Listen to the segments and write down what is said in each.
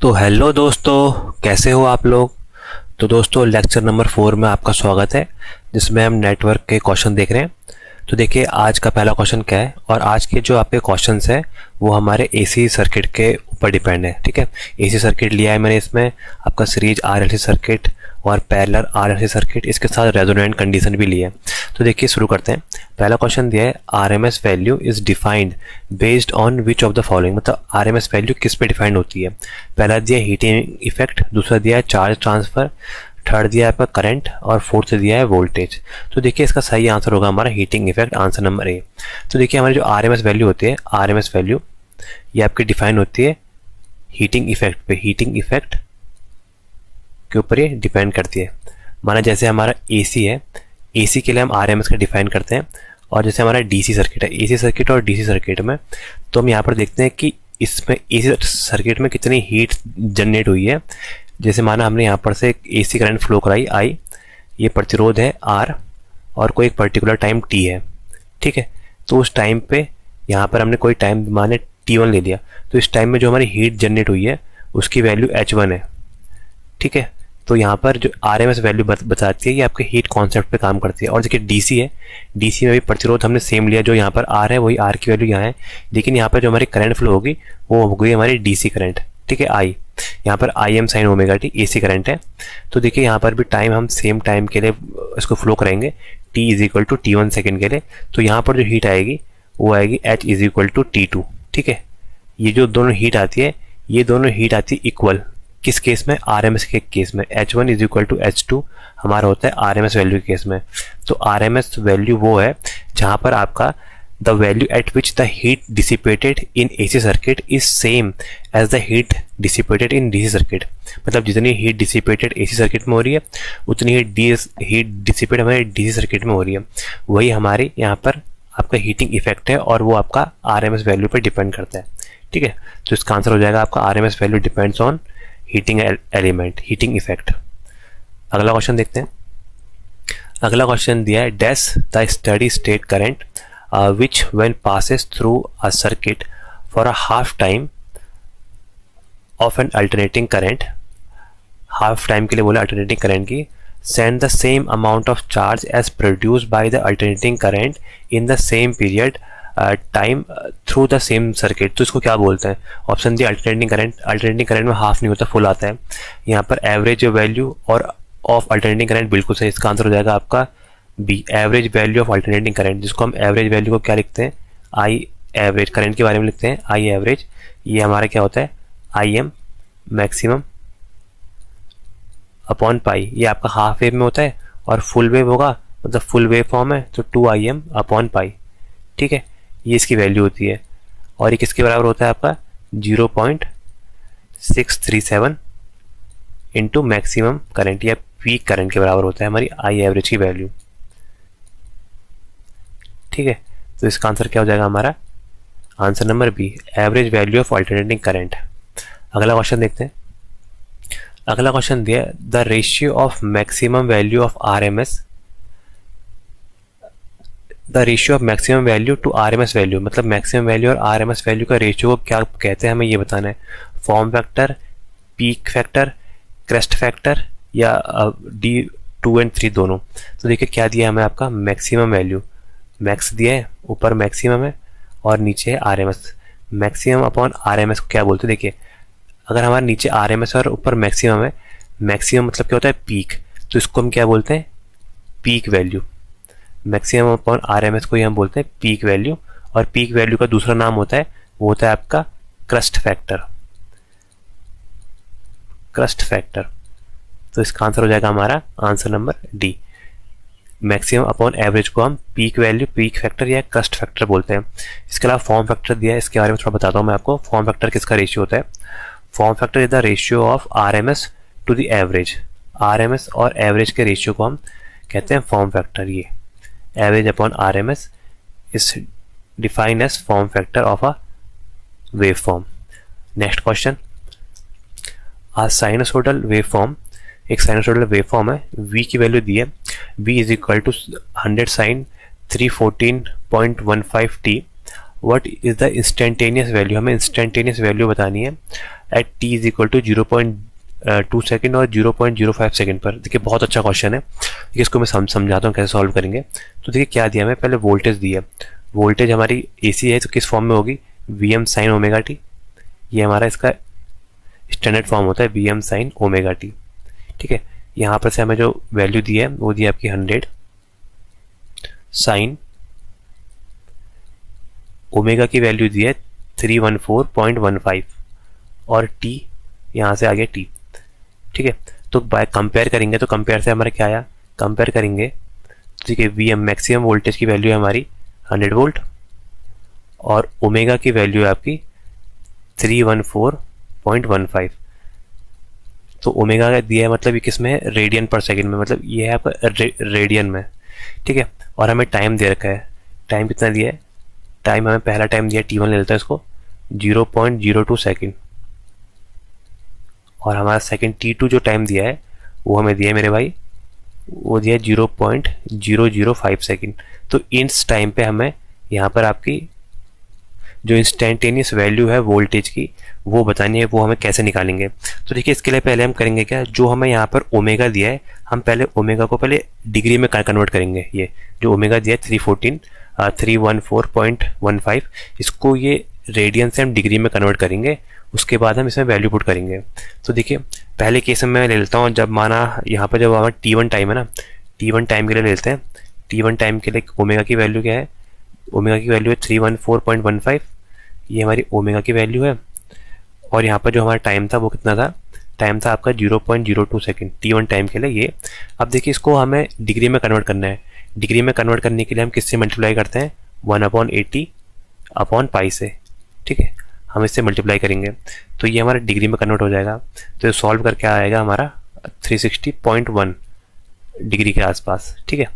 तो हेलो दोस्तों, कैसे हो आप लोग। तो दोस्तों लेक्चर नंबर 4 में आपका स्वागत है, जिसमें हम नेटवर्क के क्वेश्चन देख रहे हैं। तो देखिए आज का पहला क्वेश्चन क्या है, और आज के जो आपके क्वेश्चंस है वो हमारे एसी सर्किट के ऊपर डिपेंड है। ठीक है, एसी सर्किट लिया है मैंने, इसमें आपका सीरीज आरएलसी सर्किट और पैरेलल आरएलसी सर्किट, इसके साथ रेजोनेंट कंडीशन भी ली है। तो देखिए शुरू करते हैं। पहला क्वेश्चन दिया है, RMS value is defined based on which of the following. मतलब आरएमएस वैल्यू किस पे डिफाइंड होती है। पहला दिया है हीटिंग इफेक्ट, दूसरा दिया है चार्ज ट्रांसफर, थर्ड दिया है आपका करंट, और फोर्थ दिया है वोल्टेज। तो देखिए इसका सही आंसर होगा हमारा हीटिंग इफेक्ट, आंसर नंबर ए। तो देखिए हमारी जो आरएमएस वैल्यू होती है, आरएमएस वैल्यू ये आपकी डिफाइन होती है हीटिंग इफेक्ट पे। हीटिंग इफेक्ट के ऊपर ये डिपेंड करती है। माना जैसे हमारा एसी है, एसी के लिए हम आरएमएस का डिफाइन करते हैं, और जैसे हमारा डीसी सर्किट है, एसी सर्किट और डीसी सर्किट में तो हम यहाँ पर देखते हैं कि इसमें एसी सर्किट में कितनी हीट जनरेट हुई है। जैसे माना हमने यहाँ पर से एक एसी करंट फ्लो कराई आई, ये प्रतिरोध है आर, और कोई एक पर्टिकुलर टाइम टी है। ठीक है, तो उस टाइम पे यहाँ पर हमने कोई टाइम माने T1 ले लिया, तो इस टाइम में जो हमारी हीट जनरेट हुई है उसकी वैल्यू H1 है। ठीक है, तो यहाँ पर जो आरएमएस वैल्यू बताती है ये आपके हीट कॉन्सेप्ट पे काम करती है। और देखिए डीसी है, डीसी में भी प्रतिरोध हमने सेम लिया, जो यहाँ पर आर है वही आर की वैल्यू यहाँ है, लेकिन यहाँ पर जो हमारी करंट फ्लो होगी वो हो गई हमारी डीसी करंट। ठीक है, आई यहाँ पर I am sine omega T AC current है। तो देखिए यहाँ पर भी टाइम हम सेम टाइम के लिए इसको फ्लो करेंगे, T is equal to T1 second के लिए। तो यहाँ पर जो हीट आएगी वो आएगी H is equal to T2। ठीक है, ये जो दोनों हीट आती है, ये दोनों हीट आती है इक्वल। किस केस में, आरएमएस के केस में H1 is equal to H2 हमारा होता है आरएमएस वैल्यू के केस में। तो आरएमएस वैल्यू वो है जहां पर आपका the value at which the heat dissipated in AC circuit is same as the heat dissipated in DC circuit. मतलब जितनी हीट डिसिपेटेड एसी सर्किट में हो रही है उतनी हीट डिसिपेट हमारे डीसी सर्किट में हो रही है। वही हमारी यहाँ पर आपका हीटिंग इफेक्ट है, और वो आपका आरएमएस वैल्यू पर डिपेंड करता है। ठीक है, तो इसका आंसर हो जाएगा आपका RMS value depends on heating element, heating effect. अगला क्वेश्चन देखते हैं। अगला क्वेश्चन दिया है, dash the steady state current which when passes through a circuit for a half time of an alternating current. Half time के लिए बोला alternating current की, send the same amount of charge as produced by the alternating current in the same period time through the same circuit. तो इसको क्या बोलते हैं। Option दिया अल्टरनेटिंग करंट, अल्टरनेटिंग करंट में हाफ नहीं होता, फुल आता है। यहाँ पर एवरेज वैल्यू और ऑफ अल्टरनेटिंग करंट बिल्कुल सही, इसका आंसर हो जाएगा आपका B, average value of alternating current, जिसको हम एवरेज वैल्यू को क्या लिखते हैं, आई एवरेज, करंट के बारे में लिखते हैं आई एवरेज। ये हमारा क्या होता है, I am maximum upon pi. ये आपका हाफ वेव में होता है, और फुल वेव होगा, मतलब फुल वेव फॉर्म है तो 2Im अपॉन पाई। ठीक है, ये इसकी वैल्यू होती है, और ये किसके बराबर होता है आपका 0.637 इंटू मैक्सिमम करंट या पीक करंट के बराबर होता है हमारी आई एवरेज की वैल्यू। ठीक है, तो इसका आंसर क्या हो जाएगा हमारा, answer number B, average value of alternating current. अगला क्वेश्चन देखते हैं। अगला क्वेश्चन दिया, the ratio of maximum value of RMS, the ratio of maximum value to RMS value. मतलब मैक्सिमम वैल्यू और आरएमएस वैल्यू का रेशियो को क्या कहते हैं, हमें ये बताना है। Form factor, peak factor, crest factor, या D2 और 3 दोनों। तो देखिए क्या दिया है हमें, आपका मैक्सिमम वैल्यू, मैक्स दिया है, ऊपर मैक्सिमम है और नीचे है आरएमएस। मैक्सिमम अपॉन आरएमएस को क्या बोलते हैं, देखिए अगर हमारे नीचे आरएमएस और ऊपर मैक्सिमम है, मैक्सिमम मतलब क्या होता है पीक, तो इसको हम क्या बोलते हैं, peak value. Maximum upon RMS को ही हम बोलते हैं पीक वैल्यू, और पीक वैल्यू का दूसरा नाम होता है, वो होता है आपका क्रस्ट फैक्टर, क्रस्ट फैक्टर। तो इसका आंसर हो जाएगा हमारा answer number D, maximum upon average को हम पीक वैल्यू, पीक फैक्टर या क्रस्ट फैक्टर बोलते हैं। इसके अलावा फॉर्म फैक्टर दिया है, इसके बारे में थोड़ा बताता हूँ मैं आपको। फॉर्म फैक्टर किसका रेशियो होता है, form factor is the ratio of RMS to the average. RMS और एवरेज के रेशियो को हम कहते हैं फॉर्म फैक्टर। ये average upon RMS is defined as form factor of a waveform. Next question, a sinusoidal waveform, एक sinusoidal waveform है, v की वैल्यू दी है, v is equal to 100 sine 314.15 t what is the instantaneous value, हमें instantaneous value बतानी है at T is equal to 0.2 second और 0.05 second पर। देखिए बहुत अच्छा क्वेश्चन है, देखिए इसको मैं समझाता हूँ कैसे सॉल्व करेंगे। तो देखिए क्या दिया हमें, पहले वोल्टेज दिया, वोल्टेज हमारी एसी है तो किस फॉर्म में होगी, V M sine omega T, ये हमारा इसका स्टैंडर्ड फॉर्म होता है V M sine omega T. ठीक है, यहाँ पर से हमें जो वैल्यू दी है वो दी है आपकी 100 साइन ओमेगा की वैल्यू दी है 314.15 और टी यहाँ से आ गया टी। ठीक है, तो बाय कंपेयर करेंगे तो कंपेयर से हमारा क्या आया, कंपेयर करेंगे तो ठीक है वी एम मैक्सिमम वोल्टेज की वैल्यू है हमारी 100 वोल्ट और ओमेगा की वैल्यू है आपकी 314.15। तो ओमेगा का दिया है मतलब ये किस में है, रेडियन पर सेकंड में, मतलब ये है आपका रेडियन में। ठीक है, और हमें टाइम दे रखा है, टाइम कितना दिया है, टाइम हमें पहला टाइम दिया T1 ले लेता है इसको 0.02 सेकेंड और हमारा सेकंड T2 जो टाइम दिया है वो हमें दिया है मेरे भाई, वो दिया है 0.005 सेकेंड। तो इस टाइम पे हमें यहाँ पर आपकी जो इंस्टेंटेनियस वैल्यू है वोल्टेज की वो बतानी है, वो हमें कैसे निकालेंगे। तो देखिए इसके लिए पहले हम करेंगे क्या, जो हमें यहाँ पर ओमेगा दिया है हम पहले ओमेगा को पहले डिग्री में कन्वर्ट करेंगे। ये जो ओमेगा दिया है 314.15 इसको ये रेडियन से हम डिग्री में कन्वर्ट करेंगे, उसके बाद हम इसमें वैल्यू पुट करेंगे। तो देखिए पहले केस में मैं ले लेता हूँ, जब माना यहाँ पर जब हमारा T1 टाइम है ना, T1 टाइम के लिए ले लेते हैं। T1 टाइम के लिए ओमेगा की वैल्यू क्या है, ओमेगा की वैल्यू है 314.15, ये हमारी ओमेगा की वैल्यू है। और यहाँ पर जो हमारा टाइम था वो कितना था, टाइम था आपका 0.02 सेकेंड T1 टाइम के लिए ये। अब देखिए इसको हमें डिग्री में कन्वर्ट करना है, डिग्री में कन्वर्ट करने के लिए हम किससे मल्टीप्लाई करते हैं, 1/80/पाई से। ठीक है, हम इससे मल्टीप्लाई करेंगे तो ये हमारा डिग्री में कन्वर्ट हो जाएगा। तो सॉल्व करके आएगा हमारा 360.1 डिग्री के आसपास। ठीक है,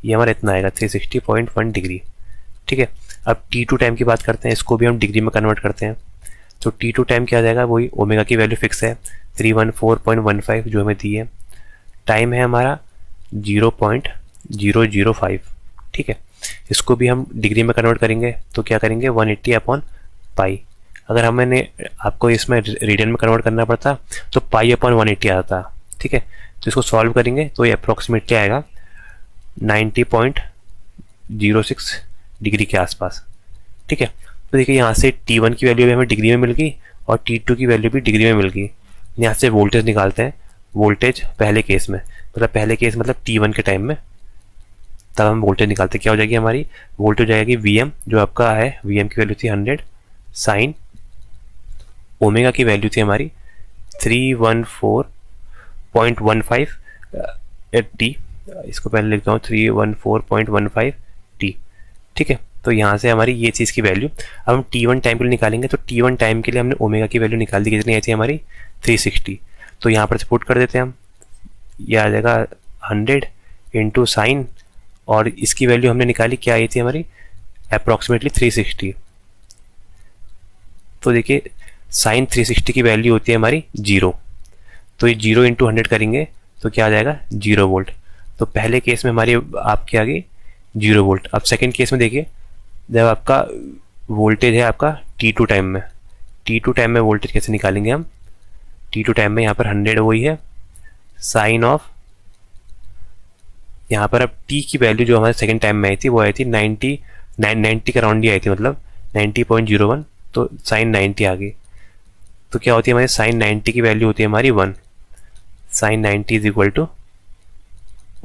ये हमारा इतना आएगा 360.1 डिग्री। ठीक है, अब T2 टाइम की बात करते हैं, इसको भी हम डिग्री में कन्वर्ट करते हैं। तो T2 टाइम क्या आ जाएगा, वही ओमेगा की वैल्यू फिक्स है 314.15 जो हमें दी है, टाइम है हमारा 0.005। ठीक है, इसको भी हम डिग्री में कन्वर्ट करेंगे तो क्या करेंगे 180/पाई। अगर हमने आपको इसमें रेडियन में कन्वर्ट करना पड़ता तो पाई/180 आता। ठीक है, तो इसको सॉल्व करेंगे तो ये अप्रोक्सीमेटली आएगा 90.06 डिग्री के आसपास। ठीक है, तो देखिए यहाँ से T1 की वैल्यू भी हमें डिग्री में मिल गई और T2 की वैल्यू भी डिग्री में मिल गई। यहाँ से वोल्टेज निकालते हैं, वोल्टेज पहले केस में, मतलब पहले केस मतलब T1 के टाइम में, तब हम वोल्टेज निकालते हैं। क्या हो जाएगी हमारी वोल्टेज हो जाएगी VM, जो आपका है VM की वैल्यू थी 100 साइन ओमेगा की वैल्यू थी हमारी 314.15 टी, इसको पहले लिखता हूँ 314.15 टी। ठीक है, तो यहाँ से हमारी ये चीज़ की वैल्यू अब हम T1 टाइम के लिए निकालेंगे। तो T1 टाइम के लिए हमने ओमेगा की वैल्यू निकाल दी, कितनी आई थी हमारी 360। तो यहाँ पर से पुट कर देते हैं हम, ये आ जाएगा 100 इंटू साइन और इसकी वैल्यू हमने निकाली क्या आई थी हमारी अप्रॉक्सीमेटली 360। तो देखिए साइन 360 की वैल्यू होती है हमारी 0, तो ये 0 इंटू 100 करेंगे तो क्या आ जाएगा 0 वोल्ट। तो पहले केस में हमारी आपकी आ गई 0 वोल्ट। अब सेकेंड केस में देखिए जब आपका वोल्टेज है आपका T2 टाइम में, T2 टाइम में वोल्टेज कैसे निकालेंगे हम, T2 टाइम में यहाँ पर 100 वही है साइन ऑफ, यहाँ पर अब T की वैल्यू जो हमारे सेकेंड टाइम में आई थी वो आई थी 90 के राउंड ही आई थी, मतलब 90.01, तो साइन 90 आ गई। तो क्या होती है हमारी साइन 90 की वैल्यू होती है हमारी 1, साइन 90 इज इक्वल टू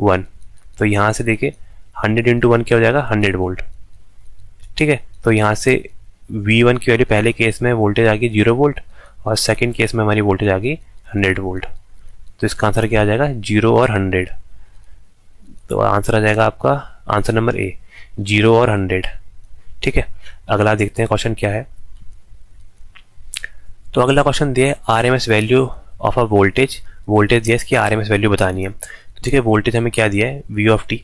1। तो यहाँ से देखिए 100 इंटू 1 क्या हो जाएगा 100 वोल्ट। ठीक है, तो यहाँ से V1 की वैल्यू पहले केस में वोल्टेज आ गई 0 वोल्ट और सेकेंड केस में हमारी वोल्टेज आ गई 100 वोल्ट। तो इसका आंसर क्या आ जाएगा 0 और 100। तो आंसर आ जाएगा आपका आंसर नंबर ए 0 और 100। ठीक है, अगला देखते हैं क्वेश्चन क्या है। तो अगला क्वेश्चन दिया है RMS value of a voltage, voltage दिया है इसकी RMS वैल्यू बतानी है। तो ठीक है, वोल्टेज हमें क्या दिया है V ऑफ टी,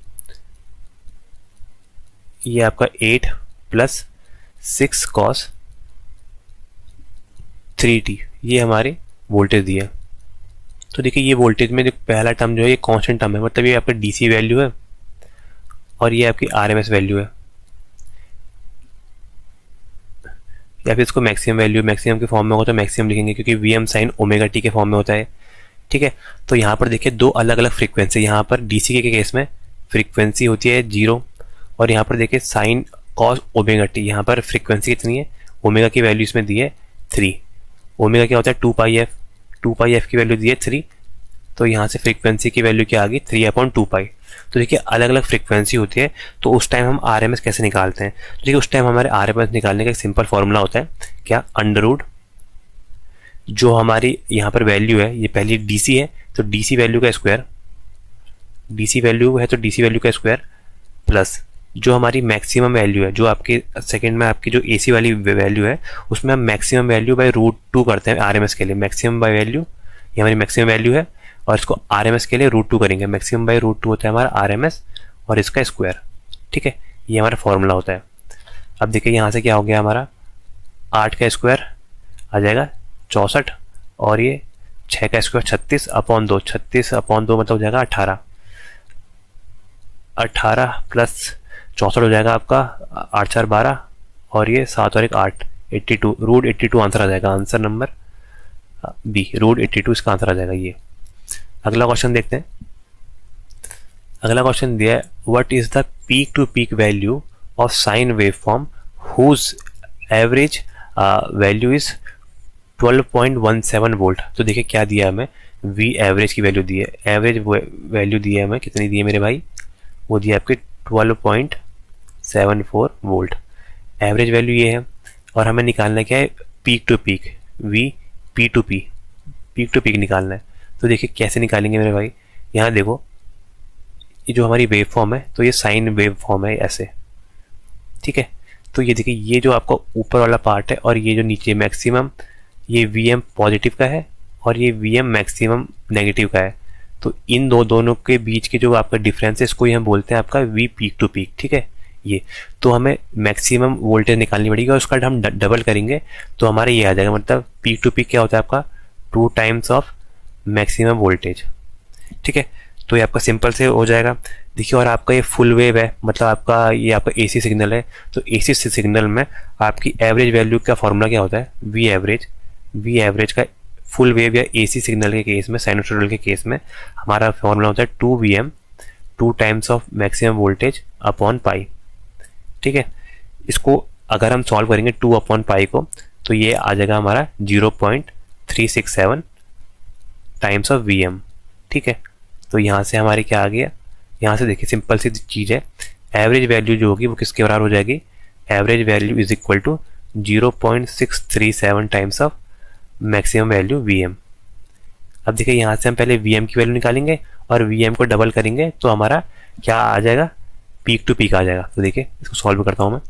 ये आपका 8 + 6 cos 3t, ये हमारे वोल्टेज दिया। तो देखिए ये वोल्टेज में जो पहला टर्म जो है ये कांस्टेंट टर्म है, मतलब ये आपका DC वैल्यू है और ये आपकी RMS वैल्यू है। या फिर इसको मैक्सिमम वैल्यू मैक्सिमम के फॉर्म में होगा तो मैक्सिमम लिखेंगे, क्योंकि V M sine omega T के फॉर्म में होता है। ठीक है, तो यहाँ पर देखिए दो अलग अलग फ्रीक्वेंसी, यहाँ पर डीसी के केस में फ्रीक्वेंसी होती है 0, और यहाँ पर देखिए साइन कॉस ओमेगा टी, यहाँ पर फ्रीक्वेंसी कितनी है, ओमेगा की वैल्यू इसमें दी है 3, ओमेगा क्या होता है 2 पाई एफ की वैल्यू दी है 3, तो यहाँ से फ्रीक्वेंसी की वैल्यू क्या आ गई 3/2 पाई। तो देखिए अलग अलग फ्रीक्वेंसी होती है, तो उस टाइम हम आर एम एस कैसे निकालते हैं, तो देखिए उस टाइम हमारे आर एम एस निकालने का एक सिंपल फॉर्मूला होता है, क्या, अंडर रूट जो हमारी यहाँ पर वैल्यू है, ये पहली डीसी है तो डीसी वैल्यू का स्क्वायर, डीसी वैल्यू है तो डीसी वैल्यू का स्क्वायर, प्लस जो हमारी मैक्सिमम वैल्यू है, जो आपके सेकंड में आपकी जो एसी वाली वैल्यू है उसमें हम मैक्सिमम वैल्यू बाय √2 करते हैं आरएमएस के लिए, मैक्सिमम बाय वैल्यू ये हमारी मैक्सिमम वैल्यू है, और इसको आरएमएस के लिए √2 करेंगे, मैक्सिमम बाय √2 होता है हमारा आरएमएस और इसका स्क्वायर। ठीक है, ये हमारा फॉर्मूला होता है। अब देखिए यहाँ से क्या हो गया, हमारा 8 का स्क्वायर आ जाएगा 64, और ये 6 का स्क्वायर 36/2, 36/2 मतलब हो जाएगा 18, 18 प्लस 64 हो जाएगा आपका 8 4 12, और ये 7 और 1 8, 82, √82 आंसर आ जाएगा, आंसर नंबर बी, √82 इसका आंसर आ जाएगा ये। अगला क्वेश्चन देखते हैं। अगला क्वेश्चन दिया है, what is the peak to peak value of sine wave form whose average value is 12.17 volt. तो देखिए क्या दिया है हमें, वी एवरेज की वैल्यू दी है, एवरेज वैल्यू दी है हमें, कितनी दी है मेरे भाई, वो दी है आपके 12.74 वोल्ट, एवरेज वैल्यू ये है, और हमें निकालना क्या है, peak to peak, V P to peak निकालना है। तो देखिए कैसे निकालेंगे मेरे भाई, यहाँ देखो ये जो हमारी वेव फॉर्म है, तो ये साइन वेव फॉर्म है ऐसे। ठीक है, तो ये देखिए ये जो आपका ऊपर वाला पार्ट है और ये जो नीचे मैक्सिमम, ये वी एम पॉजिटिव का है और ये वी एम मैक्सिमम नेगेटिव का है, तो इन दोनों के बीच के जो आपका डिफरेंस है इसको हम बोलते हैं आपका वी पीक टू पीक। ठीक है, ये तो हमें मैक्सिमम वोल्टेज निकालनी पड़ेगी और उसका हम डबल करेंगे तो हमारा ये आ जाएगा, मतलब पीक टू पीक क्या होता है आपका 2 टाइम्स ऑफ मैक्सिमम वोल्टेज। ठीक है, तो ये आपका सिंपल से हो जाएगा। देखिए और आपका ये फुल वेव है, मतलब आपका ये आपका एसी सिग्नल है, तो एसी सिग्नल में आपकी एवरेज वैल्यू का फॉर्मूला क्या होता है, वी एवरेज का फुल वेव या एसी सिग्नल के केस में, साइनसॉइडल के केस में हमारा फॉर्मूला होता है 2Vm, 2 times of maximum voltage upon pi. ठीक है, इसको अगर हम सॉल्व करेंगे 2/पाई को, तो ये आ जाएगा हमारा 0.367 टाइम्स ऑफ Vm। ठीक है, तो यहाँ से हमारी क्या आ गया, यहाँ से देखिए सिंपल सी चीज़ है, एवरेज वैल्यू जो होगी वो किसके बराबर हो जाएगी, average value is equal to 0.637 times of maximum value Vm। अब देखिए यहाँ से हम पहले Vm की वैल्यू निकालेंगे और Vm को डबल करेंगे तो हमारा क्या आ जाएगा, पीक टू पीक आ जाएगा। तो देखिए इसको सॉल्व करता हूँ मैं,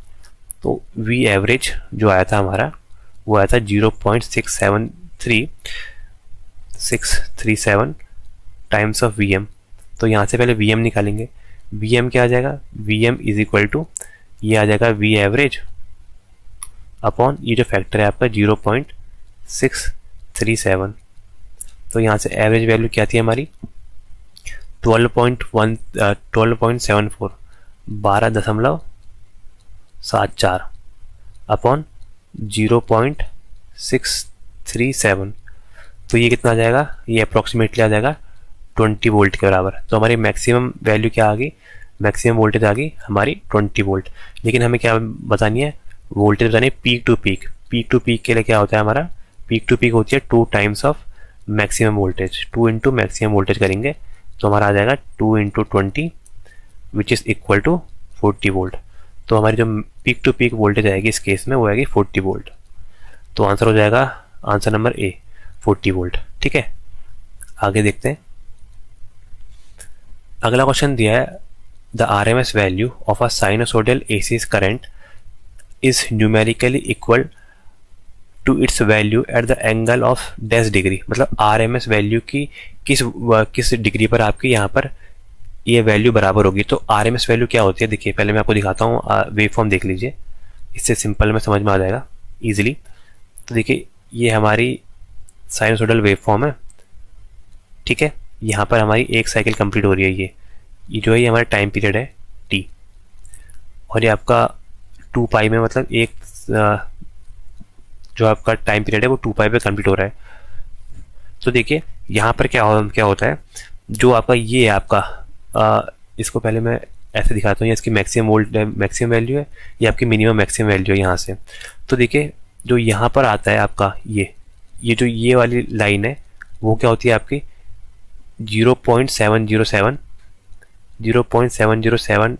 तो वी एवरेज जो आया था हमारा वो आया था 0.637 टाइम्स ऑफ Vm। तो यहाँ से पहले Vm निकालेंगे, Vm क्या आ जाएगा, Vm इज इक्वल टू ये आ जाएगा वी एवरेज अपॉन ये जो फैक्टर है आपका 0.637। तो यहाँ से एवरेज वैल्यू क्या थी हमारी 12.74, 12.74 अपॉन 0.637, तो ये कितना आ जाएगा, ये अप्रॉक्सीमेटली आ जाएगा 20 वोल्ट के बराबर। तो हमारी मैक्सिमम वैल्यू क्या आ गई, मैक्सिमम वोल्टेज आ गई हमारी 20 वोल्ट। लेकिन हमें क्या बतानी है, वोल्टेज बतानी है peak to peak. Peak to peak के लिए क्या होता है हमारा, पीक टू पीक होती है 2 times of maximum voltage, 2 into maximum voltage करेंगे तो हमारा आ जाएगा 2 into 20 which is equal to 40 volt. तो हमारी जो पीक टू पीक वोल्टेज आएगी इस केस में वो आएगी 40 वोल्ट। तो आंसर हो जाएगा आंसर नंबर ए 40 वोल्ट। ठीक है, आगे देखते हैं। अगला क्वेश्चन दिया है, the RMS value of a sinusoidal AC current is numerically equal to its value at the angle of dash degree. मतलब RMS वैल्यू की किस डिग्री पर आपकी यहाँ पर ये वैल्यू बराबर होगी। तो RMS वैल्यू क्या होती है, देखिए पहले मैं आपको दिखाता हूँ, वेव फॉर्म देख लीजिए, इससे सिंपल में समझ में आ जाएगा इजीली। तो देखिए ये हमारी साइनोसोडल वेव फॉर्म है। ठीक है, यहाँ पर हमारी एक साइकिल कंप्लीट हो रही है, ये जो है ये हमारा टाइम पीरियड है t, और ये आपका 2 पाई में मतलब एक जो आपका टाइम पीरियड है वो 2 पाई पे कंप्लीट हो रहा है। तो देखिए यहाँ पर क्या होता है, जो आपका ये है आपका इसको पहले मैं ऐसे दिखाता हूँ, ये इसकी मैक्सिमम वैल्यू है, ये आपकी मिनिमम मैक्सिमम वैल्यू है यहाँ से। तो देखिए जो यहाँ पर आता है आपका ये जो ये वाली लाइन है वो क्या होती है आपकी 0.707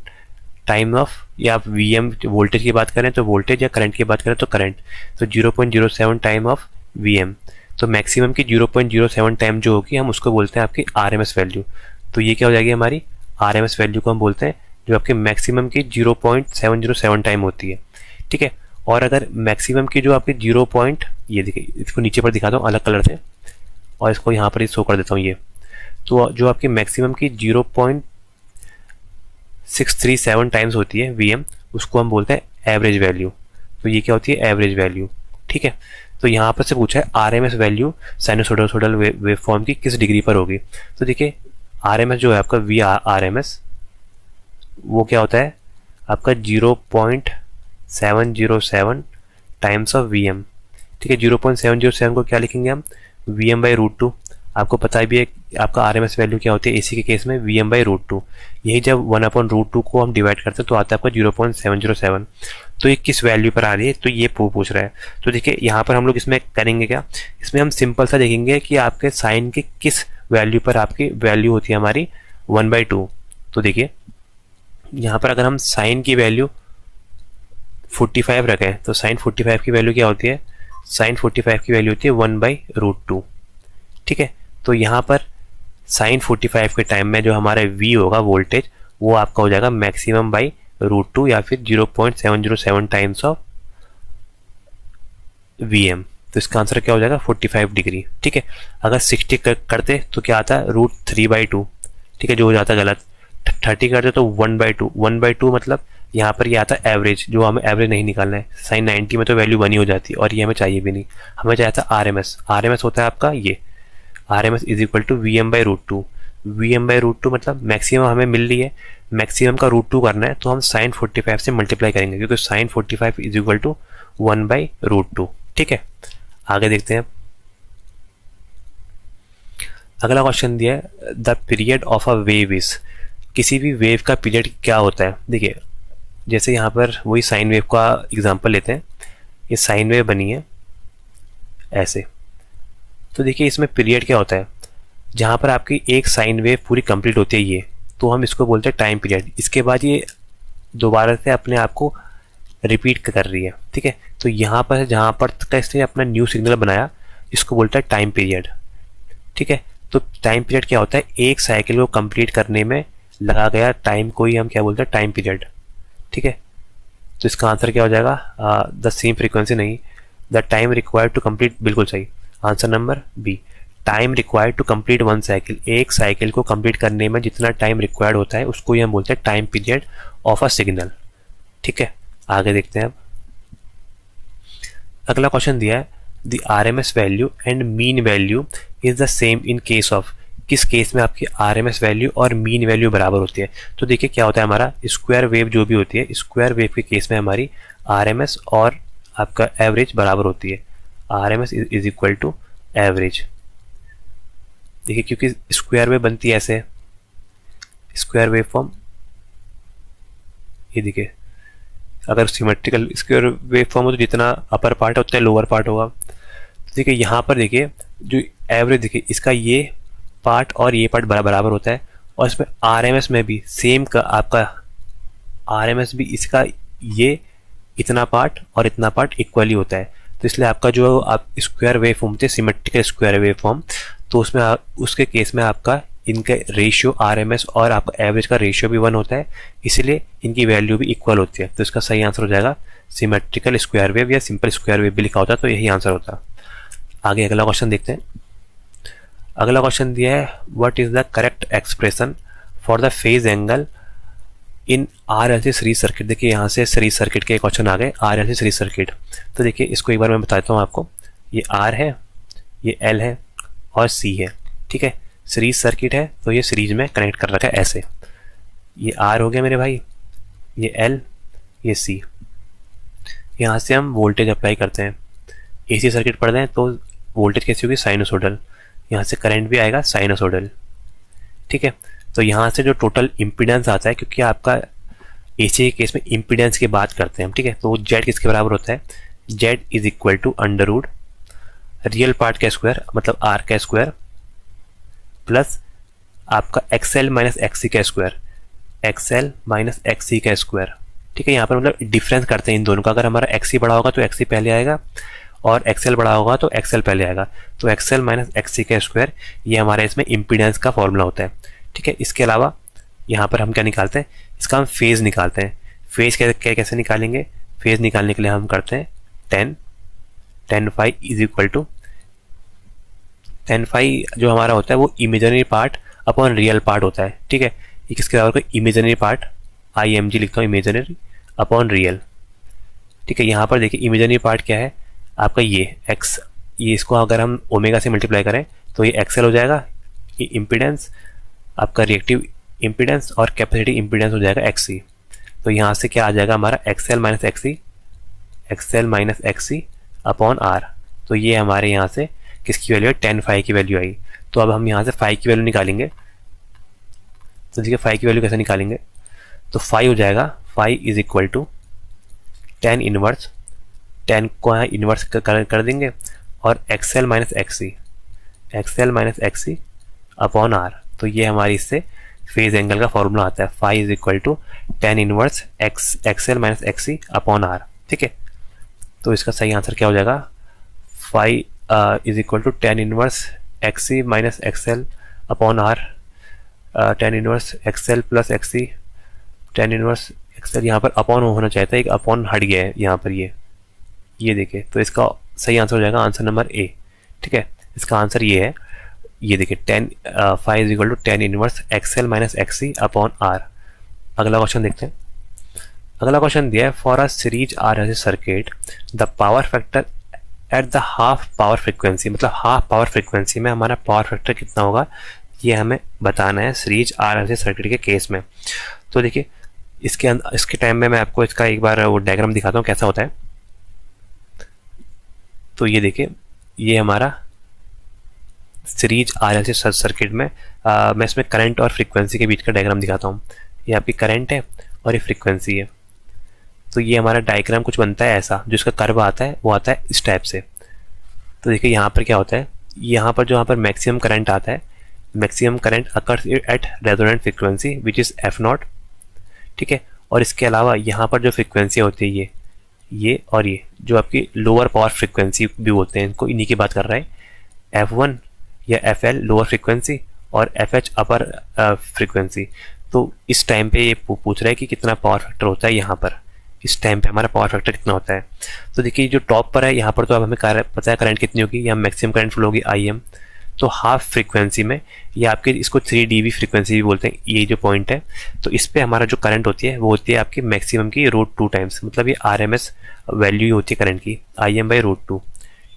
टाइम ऑफ, या आप वीएम वोल्टेज की बात करें तो वोल्टेज, या करंट की बात करें तो करंट, तो 0.07 टाइम ऑफ वीएम। तो मैक्सिमम की 0.07 टाइम जो होगी हम उसको बोलते हैं आपकी आरएमएस वैल्यू। तो ये क्या हो जाएगी हमारी आरएमएस वैल्यू को हम बोलते हैं जो आपके मैक्सिमम की 0.707 टाइम होती है, ठीक है। और अगर मैक्सिमम की जो आपकी ये देखिए इसको नीचे पर दिखाता हूँ अलग कलर से, और इसको यहाँ पर ही शो कर देता हूँ ये। तो जो आपकी मैक्सिमम की 0.637 टाइम्स होती है वीएम, उसको हम बोलते हैं एवरेज वैल्यू। तो ये क्या होती है एवरेज वैल्यू, ठीक है। तो यहाँ पर से पूछा है RMS value sinusoidal wave form की किस डिग्री पर होगी। तो देखिए आरएमएस जो है आपका VRMS वो क्या होता है आपका 0.707 टाइम्स ऑफ वीएम, ठीक है। 0.707 को क्या लिखेंगे हम VM/√2। आपको पता भी है आपका आरएमएस वैल्यू क्या होती है एसी के केस में VM/√2। यही जब 1/√2 को हम डिवाइड करते हैं तो आता है आपका 0.707। तो ये किस वैल्यू पर आ रही है, तो ये पूछ रहा है। तो देखिए यहाँ पर हम लोग इसमें करेंगे क्या, इसमें हम सिंपल सा देखेंगे कि आपके साइन के किस वैल्यू पर आपकी वैल्यू होती है हमारी 1/2। तो देखिए यहाँ पर अगर हम साइन की वैल्यू 45 रखें तो साइन 45 की वैल्यू क्या होती है, साइन 45 की वैल्यू होती है 1/√2, ठीक है। तो यहाँ पर साइन 45 के टाइम में जो हमारा V होगा वोल्टेज वो आपका हो जाएगा मैक्सिमम/√2 या फिर 0.707 टाइम्स ऑफ VM। तो इसका आंसर क्या हो जाएगा 45 डिग्री, ठीक है। अगर 60 करते तो क्या आता है √3/2, ठीक है, जो हो जाता है गलत। 30 करते तो 1/2 मतलब यहाँ पर ये आता है एवरेज, जो हमें एवरेज नहीं निकालना है। साइन 90 में तो वैल्यू 1 ही हो जाती है और ये हमें चाहिए भी नहीं, हमें चाहिए था आरएमएस होता है आपका ये RMS is equal to VM/√2। VM/√2 मतलब मैक्सिमम हमें मिल रही है, मैक्सिमम का √2 करना है तो हम साइन 45 से मल्टीप्लाई करेंगे क्योंकि साइन 45 इज इक्वल टू 1/√2, ठीक है। आगे देखते हैं। अगला क्वेश्चन दिया है the period of a wave is, किसी भी वेव का पीरियड क्या होता है। देखिए जैसे यहाँ पर वही साइन वेव का एग्जांपल लेते हैं, ये साइन वेव बनी है ऐसे। तो देखिए इसमें पीरियड क्या होता है, जहाँ पर आपकी एक साइन वेव पूरी कंप्लीट होती है ये, तो हम इसको बोलते हैं टाइम पीरियड। इसके बाद ये दोबारा से अपने आप को रिपीट कर रही है, ठीक है। तो यहाँ पर जहाँ पर इसने अपना न्यू सिग्नल बनाया इसको बोलता है टाइम पीरियड, ठीक है। तो टाइम पीरियड क्या होता है, एक साइकिल को कंप्लीट करने में लगा गया टाइम को ही हम क्या बोलते हैं टाइम पीरियड, ठीक है। तो इसका आंसर क्या हो जाएगा द सेम फ्रीक्वेंसी नहीं, the time required to complete, बिल्कुल सही answer number B. Time required to complete one cycle, एक साइकिल को कंप्लीट करने में जितना टाइम रिक्वायर्ड होता है उसको ही हम बोलते हैं time period of a signal, ठीक है। आगे देखते हैं अब। अगला क्वेश्चन दिया है the RMS value and mean value is the same in case of, किस केस में आपकी आरएमएस वैल्यू और मीन वैल्यू बराबर होती है। तो देखिए क्या होता है हमारा स्क्वायर वेव जो भी होती है, स्क्वायर वेव के केस में हमारी आरएमएस और आपका एवरेज बराबर होती है, RMS is equal to average. देखिए क्योंकि स्क्वायर वेव बनती है ऐसे, स्क्वायर वेव फॉर्म, ये देखिए अगर सिमेट्रिकल स्क्वायर वेव फॉर्म हो तो जितना अपर पार्ट है उतना लोअर पार्ट होगा। तो देखिए यहाँ पर देखिए जो एवरेज, देखिए इसका ये पार्ट और ये पार्ट बराबर होता है, और इसमें आरएमएस में भी सेम का आपका आरएमएस भी इसका ये इतना पार्ट और इतना पार्ट इक्वली होता है। तो इसलिए आपका जो आप स्क्वायर वेव फॉर्म थे सिमेट्रिकल स्क्वायर वेव फॉर्म, तो उसमें उसके केस में आपका इनका रेशियो आरएमएस और आपका एवरेज का रेशियो भी 1 होता है, इसलिए इनकी वैल्यू भी इक्वल होती है। तो इसका सही आंसर हो जाएगा सिमेट्रिकल स्क्वायर वेव, या सिंपल स्क्वायर वेव भी लिखा होता है तो यही आंसर होता है। आगे अगला क्वेश्चन देखते हैं। अगला क्वेश्चन दिया है what is the correct expression for the phase angle in RLC series circuit. देखिए यहाँ से सीरीज सर्किट के क्वेश्चन आ गए, आरएलसी सीरीज सर्किट। तो देखिए इसको एक बार मैं बताता हूँ आपको, ये आर है, ये एल है और सी है, ठीक है। सीरीज सर्किट है तो ये सीरीज में कनेक्ट कर रखा है ऐसे, ये आर हो गया मेरे भाई, ये एल, ये सी। यहाँ से हम वोल्टेज अप्लाई करते हैं, एसी सर्किट पढ़ रहे हैं तो वोल्टेज कैसी होगी, साइनोसोडल, यहाँ से करंट भी आएगा साइनोसोडल। ठीक है, तो यहाँ से जो टोटल इम्पीडेंस आता है, क्योंकि आपका एसी के केस में इम्पीडेंस की बात करते हैं हम, ठीक है, तो जेड किसके बराबर होता है, Z is equal to under root real part का स्क्वायर मतलब आर का स्क्वायर प्लस आपका एक्सएल माइनस एक्सी का स्क्वायर, एक्सएल माइनस एक्सी का स्क्वायर। ठीक है, यहाँ पर मतलब डिफरेंस करते हैं इन दोनों का, अगर हमारा एक्सी बड़ा होगा तो एक्सी पहले आएगा और एक्सएल बड़ा होगा तो एक्सएल पहले आएगा, तो एक्सएल माइनस एक्सी का स्क्वायर ये हमारे इसमें इम्पीडेंस का फॉर्मूला होता है। ठीक है, इसके अलावा यहाँ पर हम क्या निकालते हैं, इसका हम फेज निकालते हैं। फेज कैसे निकालेंगे, फेज निकालने के लिए हम करते हैं tan phi is equal to tan phi जो हमारा होता है वो imaginary part upon real part होता है। ठीक है, ये किसके बराबर होगा, इमेजिनरी पार्ट IMG लिखता हूँ, इमेजिनरी अपॉन रियल। ठीक है, यहाँ पर देखिए इमेजिनरी पार्ट क्या है आपका, ये x, ये इसको अगर हम ओमेगा से मल्टीप्लाई करें तो ये XL हो जाएगा, ये इम्पीडेंस आपका रिएक्टिव इम्पीडेंस और कैपेसिटी इम्पीडेंस हो जाएगा XC। तो यहाँ से क्या आ जाएगा हमारा XL minus XC, XL minus XC upon R। तो ये हमारे यहाँ से किसकी वैल्यू है, tan फाई की वैल्यू आई। तो अब हम यहाँ से फाई की वैल्यू निकालेंगे। तो देखिए फाई की वैल्यू कैसे निकालेंगे, तो फाई हो जाएगा, phi is equal to tan inverse, tan को यहाँ इनवर्स कर देंगे और XL minus XC, XL minus XC upon R। तो ये हमारी इससे फेज एंगल का फॉर्मूला आता है, phi is equal to tan inverse XL minus XC upon R। ठीक है, तो इसका सही आंसर क्या हो जाएगा, phi is equal to tan inverse XC minus XL upon R, tan inverse XL plus XC, tan inverse XL यहाँ पर अपॉन होना चाहिए था, एक अपॉन हट गया है यहाँ पर, ये देखिए, तो इसका सही आंसर हो जाएगा आंसर नंबर ए। ठीक है, इसका आंसर ये है, ये देखिए tan phi is equal to tan inverse XL minus XC upon R। अगला क्वेश्चन देखते हैं। अगला क्वेश्चन दिया है, for a series RLC circuit the power factor at the half power frequency, मतलब हाफ पावर फ्रीक्वेंसी में हमारा पावर फैक्टर कितना होगा ये हमें बताना है सीरीज RLC सर्किट के केस में। तो देखिए इसके टाइम में मैं आपको इसका एक बार वो डायग्राम दिखाता हूँ कैसा होता है। तो ये देखिए, ये हमारा सीरीज RLC सर्किट में मैं इसमें करंट और फ्रीक्वेंसी के बीच का डायग्राम दिखाता हूँ। ये आपकी करंट है और ये फ्रीक्वेंसी है। तो ये हमारा डायग्राम कुछ बनता है ऐसा, जो इसका कर्व आता है वो आता है इस टाइप से। तो देखिए यहाँ पर क्या होता है, यहाँ पर जो यहाँ पर मैक्सिमम करंट आता है, maximum current occurs at resonant frequency which is F0। ठीक है, और इसके अलावा यहाँ पर जो फ्रीक्वेंसी होती है ये और ये जो आपकी लोअर पावर फ्रीक्वेंसी भी बोलते हैं, इनको इन्हीं की बात कर रहा है, F1 या FL लोअर फ्रीक्वेंसी और FH अपर फ्रीक्वेंसी। तो इस टाइम पे ये पूछ रहा है कि कितना पावर फैक्टर होता है, यहाँ पर इस टाइम पे हमारा पावर फैक्टर कितना होता है। तो देखिए जो टॉप पर है यहाँ पर, तो अब हमें पता है करंट कितनी होगी, यहाँ मैक्सिमम करंट फ्लो होगी IM। तो हाफ फ्रीक्वेंसी में ये आपके, इसको 3 dB फ्रीक्वेंसी भी बोलते हैं, ये जो पॉइंट है, तो इस पे हमारा जो करंट होती है वो होती है आपकी मैक्सिमम की √2 टाइम्स, मतलब ये RMS वैल्यू ही होती है करंट की, IM/√2।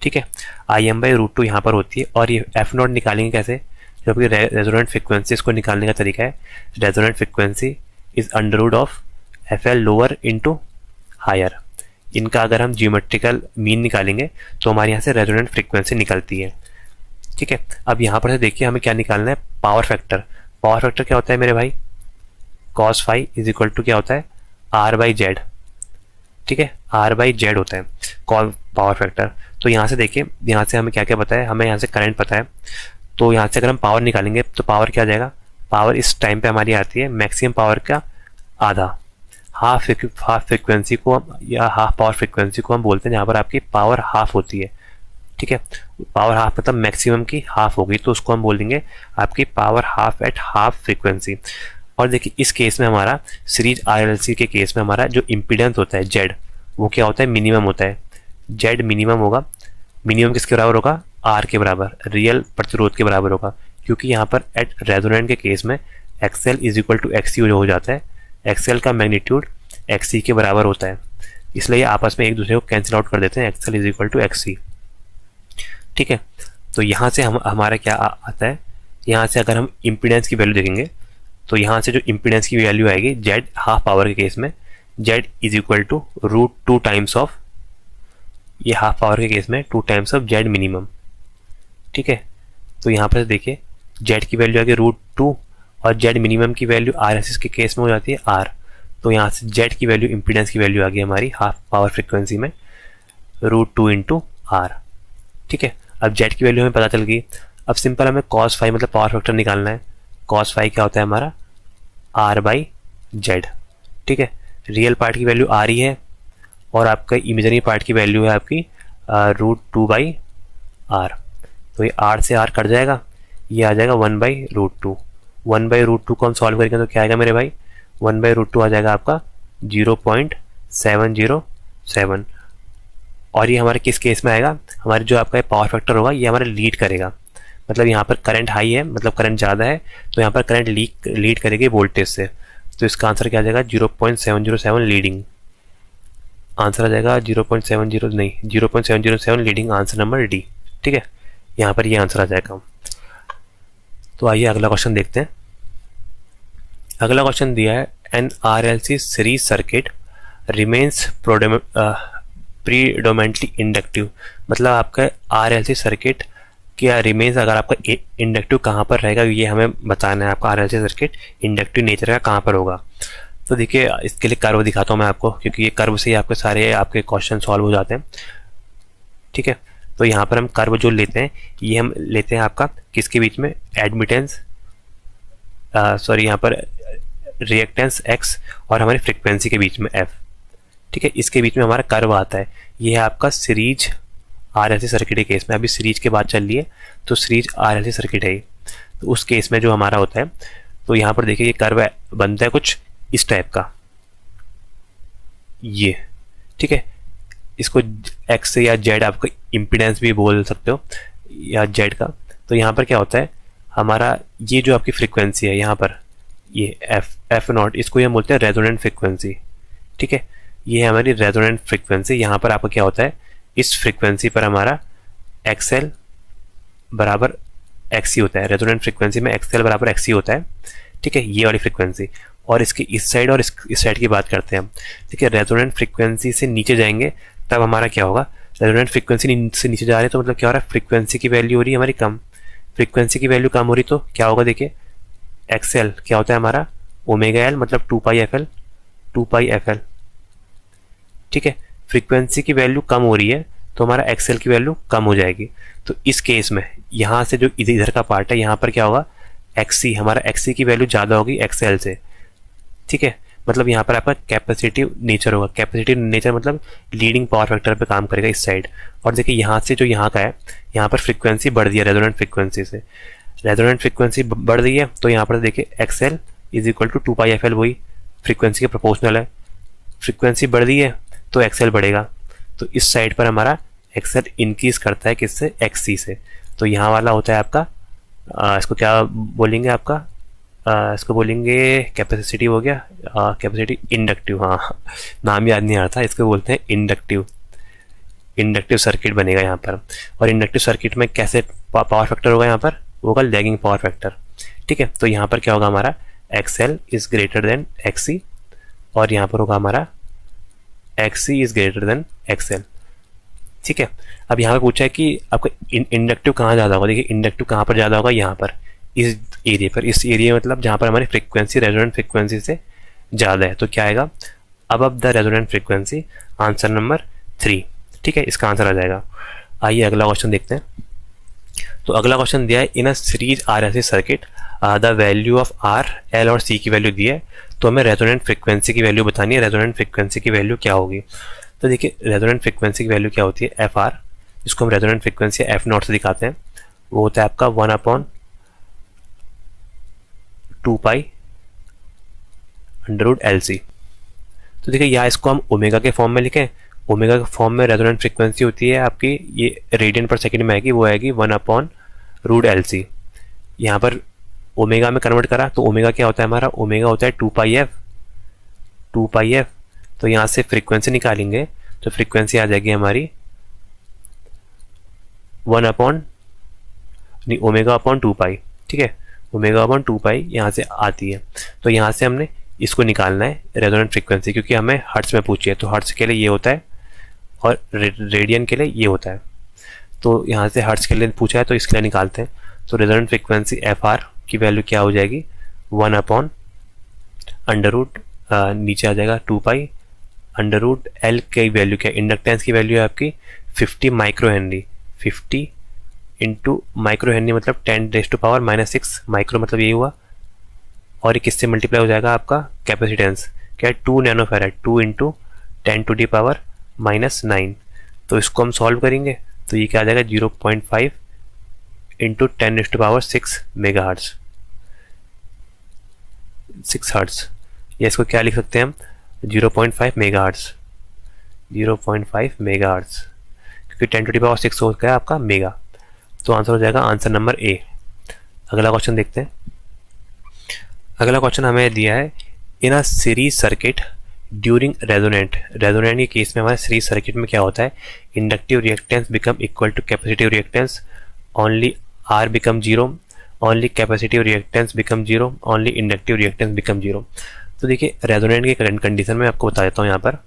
ठीक है, IM/√2 यहाँ पर होती है। और ये F0 निकालेंगे कैसे, जो आपकी रेजोनेंट फ्रीक्वेंसी, इसको निकालने का तरीका है, resonant frequency is under root of FL lower into higher. इनका अगर हम जियोमेट्रिकल मीन निकालेंगे तो हमारे यहाँ से रेजोनेंट फ्रीक्वेंसी निकलती है। ठीक है, अब यहाँ पर से देखिए हमें क्या निकालना है, पावर फैक्टर। पावर फैक्टर क्या होता है मेरे भाई, cos phi is equal to क्या होता है, R/Z। ठीक है, R/Z होता है पावर फैक्टर। तो यहाँ से देखिए, यहाँ से हमें क्या क्या पता है, हमें यहाँ से करंट पता है, तो यहाँ से अगर हम पावर निकालेंगे तो पावर क्या आ जाएगा, पावर इस टाइम पे हमारी आती है मैक्सिमम पावर का आधा, हाफ फ्रीक्वेंसी को या हाफ पावर फ्रीक्वेंसी को हम बोलते हैं जहाँ पर आपकी पावर हाफ होती है। ठीक है, पावर हाफ मतलब मैक्सिमम की हाफ होगी, तो उसको हम बोलेंगे आपकी power half at half frequency. और देखिए इस केस में हमारा सीरीज RLC के केस में हमारा जो इम्पीडेंस होता है Z, वो क्या होता है, मिनिमम होता है। Z मिनिमम होगा, मिनिमम किसके बराबर होगा, R के बराबर, रियल प्रतिरोध के बराबर होगा, क्योंकि यहाँ पर एट रेजोनेंट के केस में XL is equal to XC हो जाता है, XL का मैग्नीट्यूड XC के बराबर होता है, इसलिए आपस में एक दूसरे को कैंसिल आउट कर देते हैं, XL is equal to XC। ठीक है, तो यहाँ से हमारा क्या आता है, यहाँ से अगर हम इम्पीडेंस की वैल्यू देखेंगे तो यहाँ से जो इम्पीडेंस की वैल्यू आएगी Z हाफ पावर के केस में, Z is equal to √2 times of ये हाफ पावर के केस में 2 टाइम्स ऑफ जेड मिनिमम। ठीक है, तो यहाँ पर देखिए जेड की वैल्यू आ गई √2 और जेड मिनिमम की वैल्यू आर एस एस के केस में हो जाती है आर। तो यहाँ से जेड की वैल्यू इम्पीडेंस की वैल्यू आ गई हमारी हाफ पावर फ्रिक्वेंसी में √2 इंटू आर। ठीक है, अब जेड की वैल्यू हमें पता चल गई। अब सिंपल हमें cos फाई मतलब पावर फैक्टर निकालना है। cos फाई क्या होता है हमारा R/Z। ठीक है, रियल पार्ट की वैल्यू आ रही है और आपका इमेजनरी पार्ट की वैल्यू है आपकी √2/R। तो ये R से R कट जाएगा, ये आ जाएगा 1/√2। 1/√2 को हम सॉल्व करेंगे तो क्या आएगा मेरे भाई, 1/√2 आ जाएगा आपका 0.707। और ये हमारे किस केस में आएगा, हमारे जो आपका पावर फैक्टर होगा ये हमारा लीड करेगा। मतलब यहाँ पर करंट हाई है, मतलब करंट ज़्यादा है, तो यहाँ पर करंट लीड करेगी वोल्टेज से। तो इसका आंसर क्या आ जाएगा 0.707 लीडिंग। आंसर आ जाएगा 0.707 लीडिंग, आंसर नंबर डी। ठीक है, यहाँ पर ये आंसर आ जाएगा। तो आइए अगला क्वेश्चन देखते हैं। अगला क्वेश्चन दिया है an RLC series circuit remains predominantly inductive. मतलब आपका RLC सर्किट क्या रिमेन्स, अगर आपका इंडक्टिव कहाँ पर रहेगा ये हमें बताना है। आपका RLC सर्किट इंडक्टिव नेचर का कहाँ पर होगा। तो देखिए इसके लिए कर्व दिखाता हूँ मैं आपको, क्योंकि ये कर्व से ही आपके सारे आपके क्वेश्चन सॉल्व हो जाते हैं। ठीक है, तो यहाँ पर हम कर्व जो लेते हैं ये हम लेते हैं आपका किसके बीच में, एडमिटेंस सॉरी यहाँ पर रिएक्टेंस X और हमारी फ्रिक्वेंसी के बीच में F। ठीक है, इसके बीच में हमारा कर्व आता है। ये है आपका सीरीज RLC सर्किट के केस में। अभी सीरीज के बाद चल रही है तो सीरीज RLC सर्किट है। तो उस केस में जो हमारा होता है, तो यहाँ पर देखिए ये कर्व बनता है कुछ इस टाइप का, ये। ठीक है, इसको X से या Z आपको इम्पीडेंस भी बोल सकते हो या Z का। तो यहाँ पर क्या होता है हमारा, ये जो आपकी फ्रिक्वेंसी है यहाँ पर ये F0, इसको ये बोलते हैं रेजोनेंट फ्रिक्वेंसी। ठीक है, ये है हमारी रेजोनेंट फ्रिक्वेंसी। यहाँ पर आपका क्या होता है, इस फ्रिक्वेंसी पर हमारा XL बराबर XC होता है। रेजोनेंट फ्रिक्वेंसी में XL बराबर XC होता है। ठीक है, ये वाली फ्रिक्वेंसी। और इसके इस साइड और इस साइड की बात करते हैं हम। ठीक है, रेजोनेंट फ्रिक्वेंसी से नीचे जाएंगे तब हमारा क्या होगा, रेजोनेंट फ्रिक्वेंसी से नीचे जा रहे हैं तो मतलब क्या हो रहा है, फ्रिक्वेंसी की वैल्यू हो रही है हमारी कम। फ्रिक्वेंसी की वैल्यू कम हो रही तो क्या होगा, देखिए XL क्या होता है हमारा ω/L मतलब 2πfl। ठीक है, फ्रीक्वेंसी की वैल्यू कम हो रही है तो हमारा XL की वैल्यू कम हो जाएगी। तो इस केस में यहाँ से जो इधर का पार्ट है यहाँ पर क्या होगा, XC हमारा XC की वैल्यू ज़्यादा होगी XL से। ठीक है, मतलब यहाँ पर आपका कैपेसिटिव नेचर होगा। कैपेसिटिव नेचर मतलब लीडिंग पावर फैक्टर पे काम करेगा इस साइड। और देखिए यहाँ से जो यहाँ का है, यहाँ पर फ्रीक्वेंसी बढ़ दी है रेजोनेंट फ्रीक्वेंसी से। रेजोनेंट फ्रीक्वेंसी बढ़ रही है तो यहाँ पर देखिए XL is equal to 2πfl, वही फ्रीक्वेंसी के प्रोपोर्शनल है। फ्रीक्वेंसी बढ़ रही है तो XL बढ़ेगा। तो इस साइड पर हमारा XL इंक्रीज करता है किससे, XC से। तो यहाँ वाला होता है आपका इसको क्या बोलेंगे, आपका इसको बोलेंगे कैपेसिटी हो गया, कैपेसिटी इंडक्टिव। हाँ, नाम याद नहीं आ रहा था, इसको बोलते हैं इंडक्टिव। इंडक्टिव सर्किट बनेगा यहाँ पर। और इंडक्टिव सर्किट में कैसे पावर फैक्टर होगा, यहाँ पर होगा लैगिंग पावर फैक्टर। ठीक है, तो यहाँ पर क्या होगा हमारा XL is greater than XC और यहाँ पर होगा हमारा XC is greater than XL। ठीक है, अब यहाँ पर पूछा है कि आपका इंडक्टिव कहाँ ज़्यादा होगा। देखिए इंडक्टिव कहाँ पर ज़्यादा होगा, यहाँ पर इस एरिया पर। इस एरिया मतलब जहाँ पर हमारी फ्रिक्वेंसी रेजोनेंट फ्रिक्वेंसी से ज़्यादा है। तो क्या आएगा, अब the resonant frequency, answer number 3। ठीक है, इसका आंसर आ जाएगा। आइए अगला क्वेश्चन देखते हैं। तो अगला क्वेश्चन दिया है in a series RLC circuit the value of R, L और C की वैल्यू दी है। तो हमें रेजोनेंट फ्रिक्वेंसी की वैल्यू बतानी है। रेजोनेंट फ्रिक्वेंसी की वैल्यू क्या होगी, तो देखिए रेजोनेंट फ्रिक्वेंसी की वैल्यू क्या होती है, FR, जिसको हम रेजोनेंट फ्रिक्वेंसी F0 से दिखाते हैं। वो होता है आपका 1/2π√LC। तो देखिए यहाँ इसको हम ओमेगा के फॉर्म में लिखें। ओमेगा के फॉर्म में रेजोनेंट फ्रिक्वेंसी होती है आपकी, ये रेडियन पर सेकंड में आएगी, वो आएगी 1/√LC। यहाँ पर ओमेगा में कन्वर्ट करा तो ओमेगा क्या होता है हमारा, ओमेगा होता है 2πf। तो यहाँ से फ्रीक्वेंसी निकालेंगे तो फ्रीक्वेंसी आ जाएगी हमारी ω/2π। ठीक है, ω/2π यहाँ से आती है। तो यहाँ से हमने इसको निकालना है रेजोनेंट फ्रीक्वेंसी, क्योंकि हमें हर्ट्ज में पूछी है। तो हर्ट्ज के लिए ये होता है और रेडियन के लिए ये होता है। तो यहाँ से हर्ट्ज के लिए पूछा है तो इसके लिए निकालते हैं। तो रेजोनेंट फ्रिक्वेंसी एफ आर की वैल्यू क्या हो जाएगी, 1 अंडर रूट नीचे आ जाएगा 2 पाई अंडर रूट एल की वैल्यू क्या, इंडक्टेंस की वैल्यू है आपकी 50 micro Henry. 50 into micro Henry मतलब 10⁻⁻⁶ माइक्रो मतलब यही हुआ, और ये किससे मल्टीप्लाई हो जाएगा आपका कैपेसिटेंस क्या है 2 नैनो फेराड, 2 इंटू 10⁻⁻⁹। तो इसको हम सॉल्व करेंगे तो ये क्या आ जाएगा 0.5 इंटू 10⁻⁶ मेगा हर्ट्ज, 6 हर्ट्ज, या इसको क्या लिख सकते हैं हम 0.5 मेगा हर्ट्ज, 0.5 मेगा हर्ट्ज, क्योंकि 10⁻⁶ हो गया आपका मेगा। तो आंसर हो जाएगा आंसर नंबर ए। अगला क्वेश्चन देखते हैं। अगला क्वेश्चन हमें दिया है in a series circuit during resonant. Resonant के केस में हमारे सीरीज सर्किट में क्या होता है, inductive reactance become equal to capacitive reactance, only R become zero, only capacitive reactance become zero, only inductive reactance become zero. तो देखिए resonant के करंट कंडीशन में आपको बता देता हूँ यहाँ पर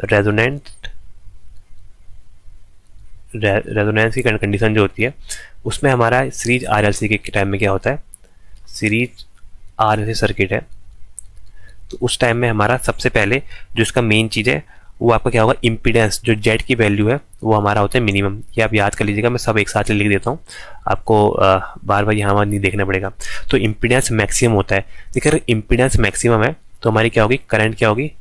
रेजोनेंस की कंडीशन जो होती है उसमें हमारा सीरीज आरएलसी के टाइम में क्या होता है, सीरीज आरएलसी सर्किट है तो उस टाइम में हमारा सबसे पहले जो इसका मेन चीज़ है वो आपका क्या होगा, इम्पीडेंस जो जेड की वैल्यू है वो हमारा होता है मिनिमम। ये आप याद कर लीजिएगा, मैं सब एक साथ लिख देता हूँ आपको, बार बार यहाँ नहीं देखना पड़ेगा। तो इम्पीडेंस मैक्सिमम होता है। देखिए अगर इम्पीडेंस मैक्सिमम है तो हमारी क्या होगी, करंट क्या होगी,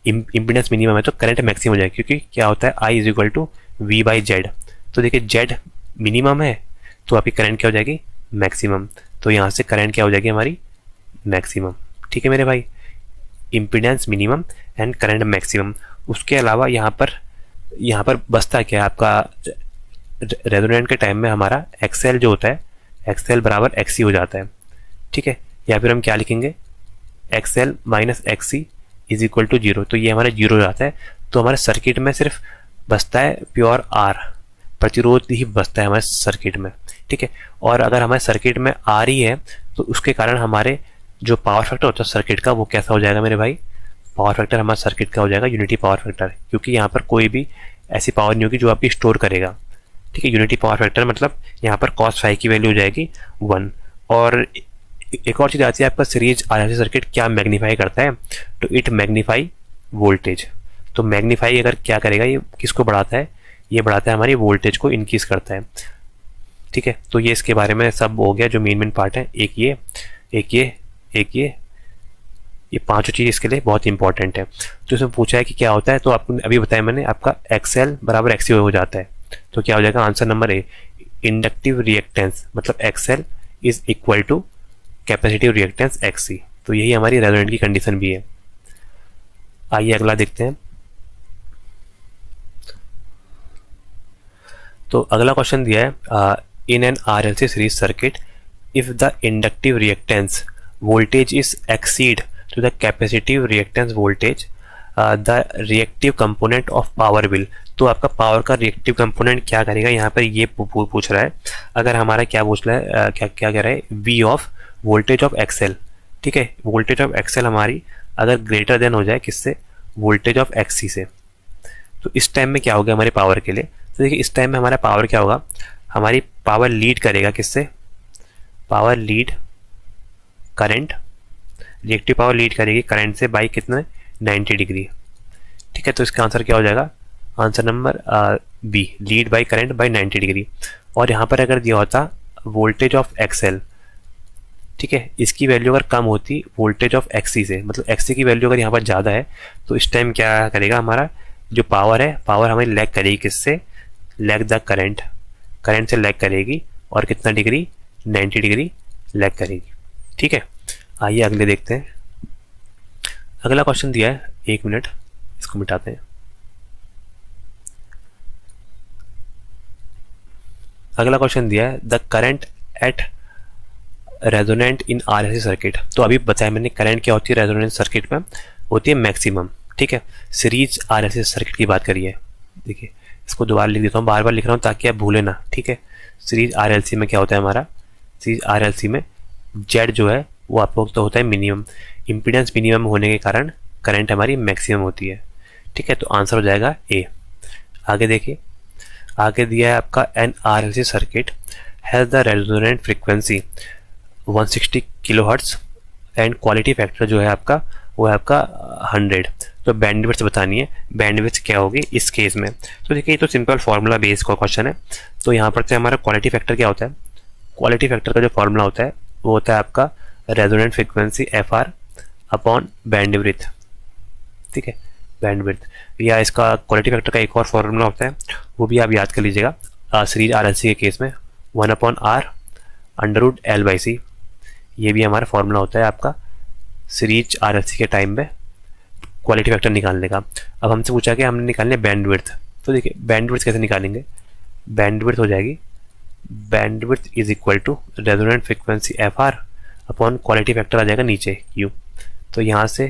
इम्पीडेंस मिनिमम है तो करंट मैक्सिमम हो जाएगी, क्योंकि क्या होता है I is equal to V by Z. तो देखिए जेड मिनिमम है तो आपकी करंट क्या हो जाएगी, मैक्सिमम। तो यहाँ से करंट क्या हो जाएगी हमारी, मैक्सिमम। ठीक है मेरे भाई, impedance minimum and current maximum. उसके अलावा यहाँ पर बचता क्या है आपका, रेजोनेंट के टाइम में हमारा एक्सएल जो होता है, एक्सएल बराबर एक्सी हो जाता है। ठीक है, या फिर हम क्या लिखेंगे, XL minus XC is equal to zero. तो ये हमारा जीरो हो जाता है। तो हमारे सर्किट में सिर्फ बचता है प्योर आर, प्रतिरोध ही बचता है हमारे सर्किट में। ठीक है, और अगर हमारे सर्किट में आर ही है तो उसके कारण हमारे जो पावर फैक्टर होता है सर्किट का वो कैसा हो जाएगा मेरे भाई, पावर फैक्टर हमारा सर्किट का हो जाएगा यूनिटी पावर फैक्टर, क्योंकि यहाँ पर कोई भी ऐसी पावर नहीं होगी जो आपकी स्टोर करेगा। ठीक है, यूनिटी पावर फैक्टर मतलब यहाँ पर cos फाई की वैल्यू हो जाएगी 1। और एक और चीज़ आती है आपका सीरीज आरएलसी सर्किट क्या मैग्नीफाई करता है, तो इट मैग्नीफाई वोल्टेज। तो मैग्नीफाई अगर क्या करेगा, ये किसको बढ़ाता है, ये बढ़ाता है हमारी वोल्टेज को, इंक्रीज करता है। ठीक है, तो ये इसके बारे में सब हो गया जो मेन पार्ट है। एक ये, एक ये, एक ये पांचों चीज़ इसके लिए बहुत इंपॉर्टेंट है। तो इसमें पूछा है कि क्या होता है, तो आपको अभी बताया मैंने, आपका एक्सएल बराबर एक्सी हो जाता है। तो क्या हो जाएगा answer number A, inductive reactance मतलब XL is equal to capacitive reactance XC. तो यही हमारी रेजोनेंट की कंडीशन भी है। आइए अगला देखते हैं। तो अगला क्वेश्चन दिया है in an RLC series circuit if the inductive reactance voltage is exceed to the capacitive reactance voltage the reactive component of power will। तो आपका पावर का रिएक्टिव कंपोनेंट क्या करेगा, यहाँ पर ये पूछ रहा है। अगर हमारा क्या पूछ रहा है, क्या कह रहा है, V of voltage of XL. ठीक है, वोल्टेज ऑफ एक्सएल हमारी अगर ग्रेटर देन हो जाए किससे, वोल्टेज ऑफ एक्सी से, तो इस टाइम में क्या होगा हमारे पावर के लिए। तो देखिए इस टाइम में हमारा पावर क्या होगा, हमारी पावर लीड करेगा किससे, power lead current, reactive power lead करेगी करंट से बाई कितने, 90 डिग्री। ठीक है, तो इसका आंसर क्या हो जाएगा, answer number B, lead by current by 90 degree. और यहाँ पर अगर दिया होता वोल्टेज ऑफ एक्सएल, ठीक है, इसकी वैल्यू अगर कम होती वोल्टेज ऑफ एक्सी से, मतलब एक्सी की वैल्यू अगर यहाँ पर ज़्यादा है तो इस टाइम क्या करेगा, हमारा जो पावर है, पावर हमें लैग करेगी किससे, लैग द करंट, करंट से लैग करेगी। और कितना डिग्री, 90 डिग्री लैग करेगी। ठीक है, आइए अगले देखते हैं। अगला क्वेश्चन दिया है, एक मिनट इसको मिटाते हैं। अगला क्वेश्चन दिया है the current eight resonant in RLC circuit. तो अभी बताया मैंने करंट क्या होती है रेजोनेंट सर्किट में, होती है मैक्सिमम। ठीक है, सीरीज आरएलसी सर्किट की बात करिए। देखिए इसको दोबारा लिख देता हूँ, बार बार लिख रहा हूँ ताकि आप भूले ना। ठीक है, सीरीज आरएलसी में क्या होता है हमारा, सीरीज आरएलसी में जेड जो है वो आपको तो होता है मिनिमम, इम्पीडेंस मिनिमम होने के कारण करंट हमारी मैक्सिमम होती है। ठीक है, तो आंसर हो जाएगा ए। आगे देखिए, आगे दिया है आपका N R L C circuit has the resonant frequency 160 kilohertz and quality factor जो है आपका वो है आपका 100। तो बैंडविड्थ बतानी है, बैंडविड्थ क्या होगी इस केस में। तो देखिए ये तो सिंपल फार्मूला बेस्ड का क्वेश्चन है। तो यहाँ पर से हमारा क्वालिटी फैक्टर क्या होता है, क्वालिटी फैक्टर का जो फार्मूला होता है वो होता है आपका resonant frequency F R upon bandwidth. ठीक है, बैंडविड्थ। या इसका क्वालिटी फैक्टर का एक और फार्मूला होता है, वो भी आप याद कर लीजिएगा सीरीज आर एल सी के केस में 1/r √L/C। ये भी हमारा फार्मूला होता है आपका सीरीज आर एल सी के टाइम में क्वालिटी फैक्टर निकालने का। अब हमसे पूछा कि हमने निकालने बैंडविड्थ। तो देखिए बैंडविड्थ कैसे निकालेंगे, बैंडविड्थ हो जाएगी bandwidth is equal to resonant frequency F R upon quality factor आ जाएगा नीचे क्यू। तो यहाँ से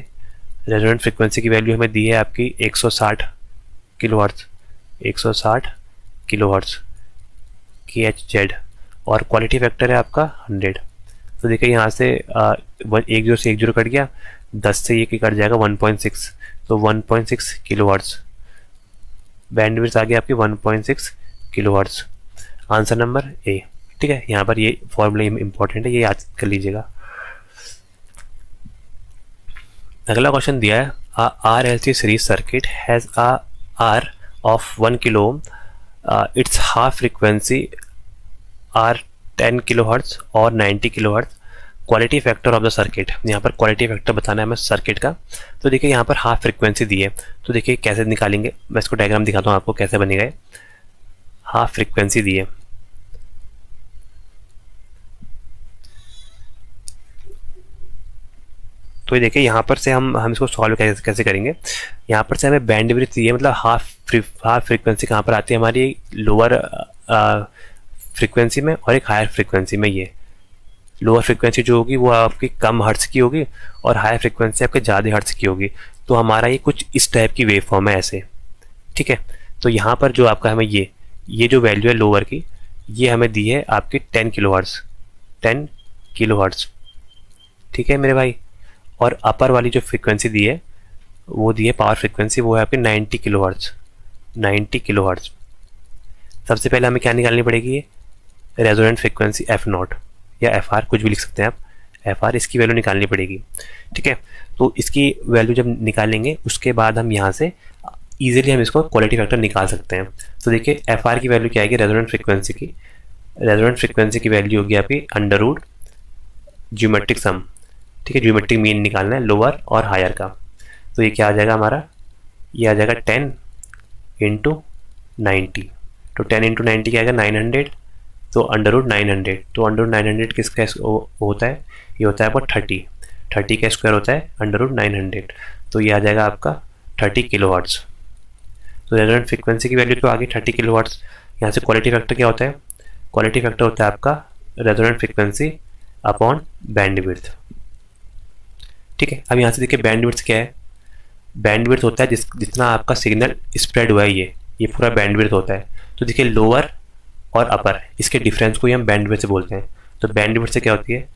रेजोनेंट फ्रिक्वेंसी की वैल्यू हमें दी है आपकी 160 किलोहर्ट्ज़, 160 किलोहर्ट्ज़ KHZ, और क्वालिटी फैक्टर है आपका 100। तो देखिए यहाँ से 10 से 10 कट गया, 10 से ये कट जाएगा 1.6, तो 1.6 किलोहर्ट्ज़ बैंडविड्थ आ गया आपकी 1.6 किलोहर्ट्ज़। आंसर नंबर ए। ठीक है, यहाँ पर ये फॉर्मूला इंपॉर्टेंट है, ये याद कर लीजिएगा। अगला क्वेश्चन दिया है R L C series circuit has a R of 1 kilo ohm, its half frequency are 10 kilohertz और 90 kilohertz, quality factor of the circuit. यहाँ पर क्वालिटी फैक्टर बताना है हमें सर्किट का। तो देखिए यहाँ पर हाफ फ्रीक्वेंसी दी है, तो देखिए कैसे निकालेंगे, मैं इसको डायग्राम दिखाता हूँ आपको कैसे बनेगा। हाफ फ्रीक्वेंसी दी है, तो ये देखिए यहाँ पर से हम इसको सॉल्व कैसे करेंगे। यहाँ पर से हमें बैंडविड्थ दी है, मतलब हाफ फ्रीक्वेंसी कहाँ पर आती है हमारी, लोअर फ्रीक्वेंसी में और एक हायर फ्रीक्वेंसी में। ये लोअर फ्रीक्वेंसी जो होगी वो आपकी कम हर्ट्ज की होगी और हायर फ्रीक्वेंसी आपके ज़्यादा हर्ट्ज की होगी। तो हमारा ये कुछ इस टाइप की वेव फॉर्म है ऐसे। ठीक है, तो यहाँ पर जो आपका हमें ये जो वैल्यू है लोअर की, ये हमें दी है आपकी 10 किलोहर्ट्ज़, 10 किलोहर्ट्ज़। ठीक है मेरे भाई, और अपर वाली जो फ्रीक्वेंसी दी है वो दी है पावर फ्रीक्वेंसी, वो है आपकी 90 किलोहर्ट्ज़, 90 किलोहर्ट्ज़। सबसे पहले हमें क्या निकालनी पड़ेगी, ये रेजोनेंट फ्रीक्वेंसी एफ नॉट या एफ आर, कुछ भी लिख सकते हैं आप, एफ आर, इसकी वैल्यू निकालनी पड़ेगी। ठीक है, तो इसकी वैल्यू जब निकालेंगे उसके बाद हम यहाँ से ईजिली हम इसको क्वालिटी फैक्टर निकाल सकते हैं। तो देखिए एफ आर की वैल्यू क्या आएगी, रेजोनेंट फ्रीक्वेंसी की, रेजोनेंट फ्रीक्वेंसी की वैल्यू होगी आपकी √ ज्योमेट्रिक सम। ठीक है, ज्योमेट्रिक मीन निकालना है लोअर और हायर का। तो ये क्या आ जाएगा हमारा, ये आ जाएगा 10 × 90। तो 10 × 90 क्या आएगा 900, तो √900। तो √900 किसका होता है, ये होता है आपका 30 का स्क्वायर होता है √900। तो ये आ जाएगा आपका 30 किलोहर्ट्ज़। तो रेजोनेंट फ्रीक्वेंसी की वैल्यू तो आ गई 30 किलोहर्ट्ज़। यहाँ से क्वालिटी फैक्टर क्या होता है, क्वालिटी फैक्टर होता है आपका रेजोनेंट फ्रीक्वेंसी अपॉन बैंडविड्थ। ठीक है, अब यहाँ से देखिए बैंडविड्थ क्या है, बैंडविड्थ होता है जितना आपका सिग्नल स्प्रेड हुआ है, ये पूरा बैंडविड्थ होता है। तो देखिए लोअर और अपर, इसके डिफरेंस को ही हम बैंडविड्थ से बोलते हैं। तो बैंडविड्थ से क्या होती है,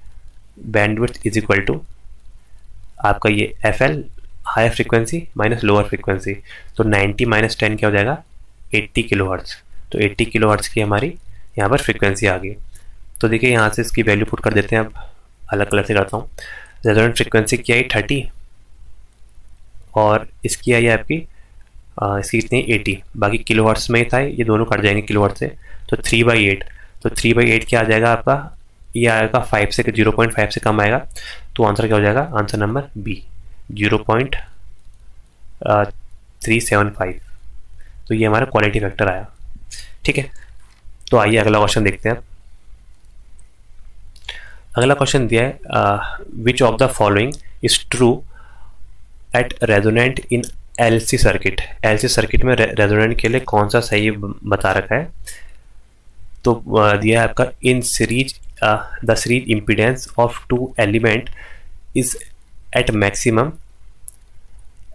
बैंडविड्थ इज इक्वल टू आपका ये FL higher frequency minus lower frequency. तो 90 - 10 क्या हो जाएगा 80 किलोहर्ट्ज़। तो 80 किलोहर्ट्ज़ की हमारी यहाँ पर फ्रीक्वेंसी आ गई। तो देखिए यहाँ से इसकी वैल्यू पुट कर देते हैं, अब अलग कलर से करता हूँ। रेजोनेंट फ्रीक्वेंसी की आई 30 और इसकी आई आपकी इसकी कितनी 80, बाकी किलोहर्ट्ज़ में ही था, ये दोनों कट जाएंगे किलोहर्ट्ज़ से। तो 3/8, तो 3/8 क्या आ जाएगा आपका, ये आएगा 5 से 0.5 से कम आएगा। तो आंसर क्या हो जाएगा, आंसर नंबर बी 0.375। तो ये हमारा क्वालिटी फैक्टर आया। ठीक है, तो आइए अगला क्वेश्चन देखते हैं। अगला क्वेश्चन दिया है which of the following is true eight resonant in LC circuit. LC circuit में रेजोनेंट के लिए कौन सा सही बता रखा है। तो दिया है आपका in series the series impedance of 2 element is at maximum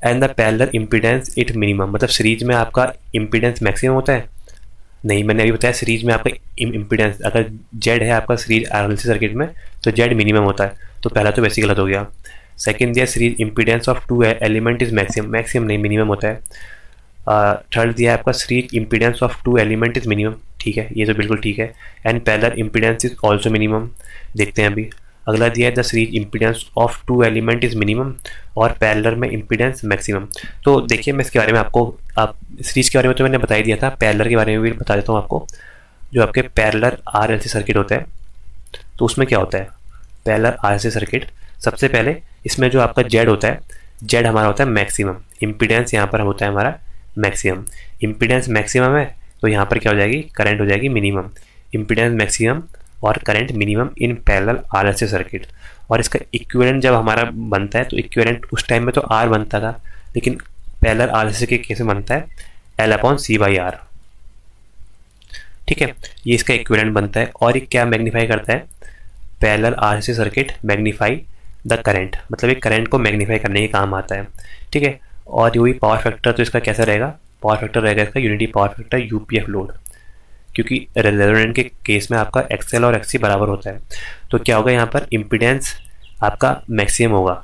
and the parallel impedance it minimum. मतलब सीरीज में आपका इम्पीडेंस मैक्सिमम होता है, नहीं मैंने अभी बताया सीरीज में आपका इम्पीडेंस अगर Z है आपका सीरीज RLC सर्किट में तो Z मिनिमम होता है। तो पहला तो वैसे गलत हो गया। सेकंड दिया series impedance of 2 element is maximum, maximum नहीं मिनिमम होता है। थर्ड दिया है आपका series impedance of two element is minimum, ठीक है, ये तो बिल्कुल ठीक है। And parallel impedance is also minimum, देखते हैं अभी। अगला दिया है the series impedance of two element is minimum और पैरेलल में इम्पीडेंस मैक्सिमम। तो देखिए मैं इसके बारे में आपको, आप सीरीज के बारे में तो मैंने बता ही दिया था, पैरेलल के बारे में भी बता देता हूँ आपको। जो आपके पैरेलल RLC सर्किट होता है तो उसमें क्या होता है, पैरेलल RLC सर्किट, सबसे पहले इसमें जो आपका Z होता है, Z हमारा होता है मैक्सिमम, इम्पीडेंस यहाँ पर होता है हमारा मैक्सिमम। इम्पीडेंस मैक्सिमम है तो यहाँ पर क्या हो जाएगी, करंट हो जाएगी मिनिमम। इम्पीडेंस मैक्सिमम और current minimum in parallel RLC circuit. और इसका इक्विवेलेंट जब हमारा बनता है तो इक्विवेलेंट उस टाइम में तो R बनता था, लेकिन पैरेलल RLC के केस में बनता है L/C/R, ठीक है, ये इसका इक्विवेलेंट बनता है। और ये क्या मैग्नीफाई करता है, parallel RLC circuit magnify the current, मतलब एक करंट को मैग्नीफाई करने के काम आता है, ठीक है। और वही पावर फैक्टर, तो इसका कैसा रहेगा, पावर फैक्टर रहेगा इसका unity power factor UPF load, क्योंकि रेजोनेंट के केस में आपका XL और XC बराबर होता है। तो क्या होगा यहाँ पर, इम्पीडेंस आपका मैक्सिमम होगा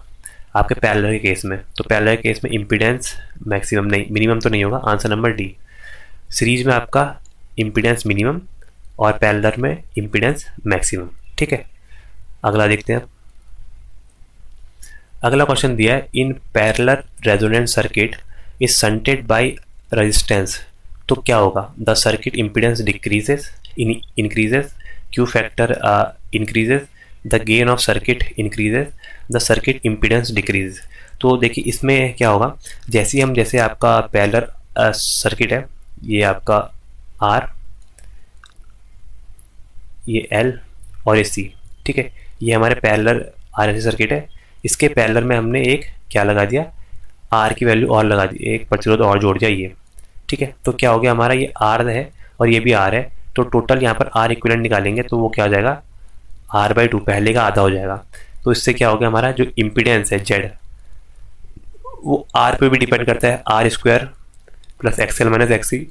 आपके पैरेलल के केस में। तो पैरेलल के केस में इम्पीडेंस मैक्सिमम नहीं, मिनिमम तो नहीं होगा, आंसर नंबर डी। सीरीज में आपका इम्पीडेंस मिनिमम और पैरेलल में इम्पीडेंस मैक्सिमम, ठीक है। अगला देखते हैं। अगला क्वेश्चन दिया है, in parallel resonant circuit is shunted by resistance, तो क्या होगा, the circuit impedance decreases increases, Q factor increases, the gain of circuit increases, the circuit impedance decrease. तो देखिए इसमें क्या होगा, जैसे आपका पैरेलल सर्किट है, ये आपका R, ये L और ये C, ठीक है, ये हमारे पैरेलल RLC सर्किट है। इसके पैरेलल में हमने एक क्या लगा दिया, R की वैल्यू और लगा दी, एक प्रतिरोध और जोड़ दिया ये, ठीक है। तो क्या हो गया हमारा, ये R है और ये भी R है, तो टोटल यहाँ पर R इक्विवेलेंट निकालेंगे तो वो क्या हो जाएगा, R/2, पहले का आधा हो जाएगा। तो इससे क्या हो गया, हमारा जो इम्पीडेंस है Z, वो R पे भी डिपेंड करता है, R² प्लस XL - XC।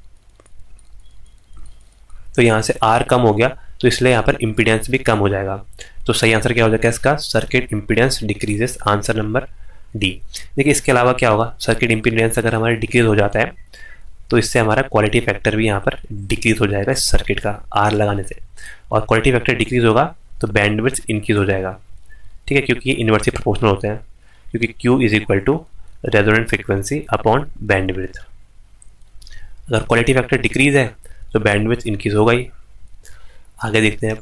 तो यहाँ से R कम हो गया तो इसलिए यहाँ पर इम्पीडेंस भी कम हो जाएगा। तो सही आंसर क्या हो जाएगा इसका, circuit impedance decreases, answer number D. देखिए इसके अलावा क्या होगा, सर्किट इम्पीडेंस अगर हमारा डिक्रीज हो जाता है तो इससे हमारा क्वालिटी फैक्टर भी यहाँ पर डिक्रीज हो जाएगा इस सर्किट का R लगाने से। और क्वालिटी फैक्टर डिक्रीज होगा तो बैंडविड्थ इंक्रीज हो जाएगा, ठीक है, क्योंकि ये इन्वर्सली प्रोपोर्शनल होते हैं, क्योंकि Q = resonant frequency upon bandwidth. अगर क्वालिटी फैक्टर डिक्रीज है तो बैंडविड्थ इंक्रीज होगा ही। आगे देखते हैं।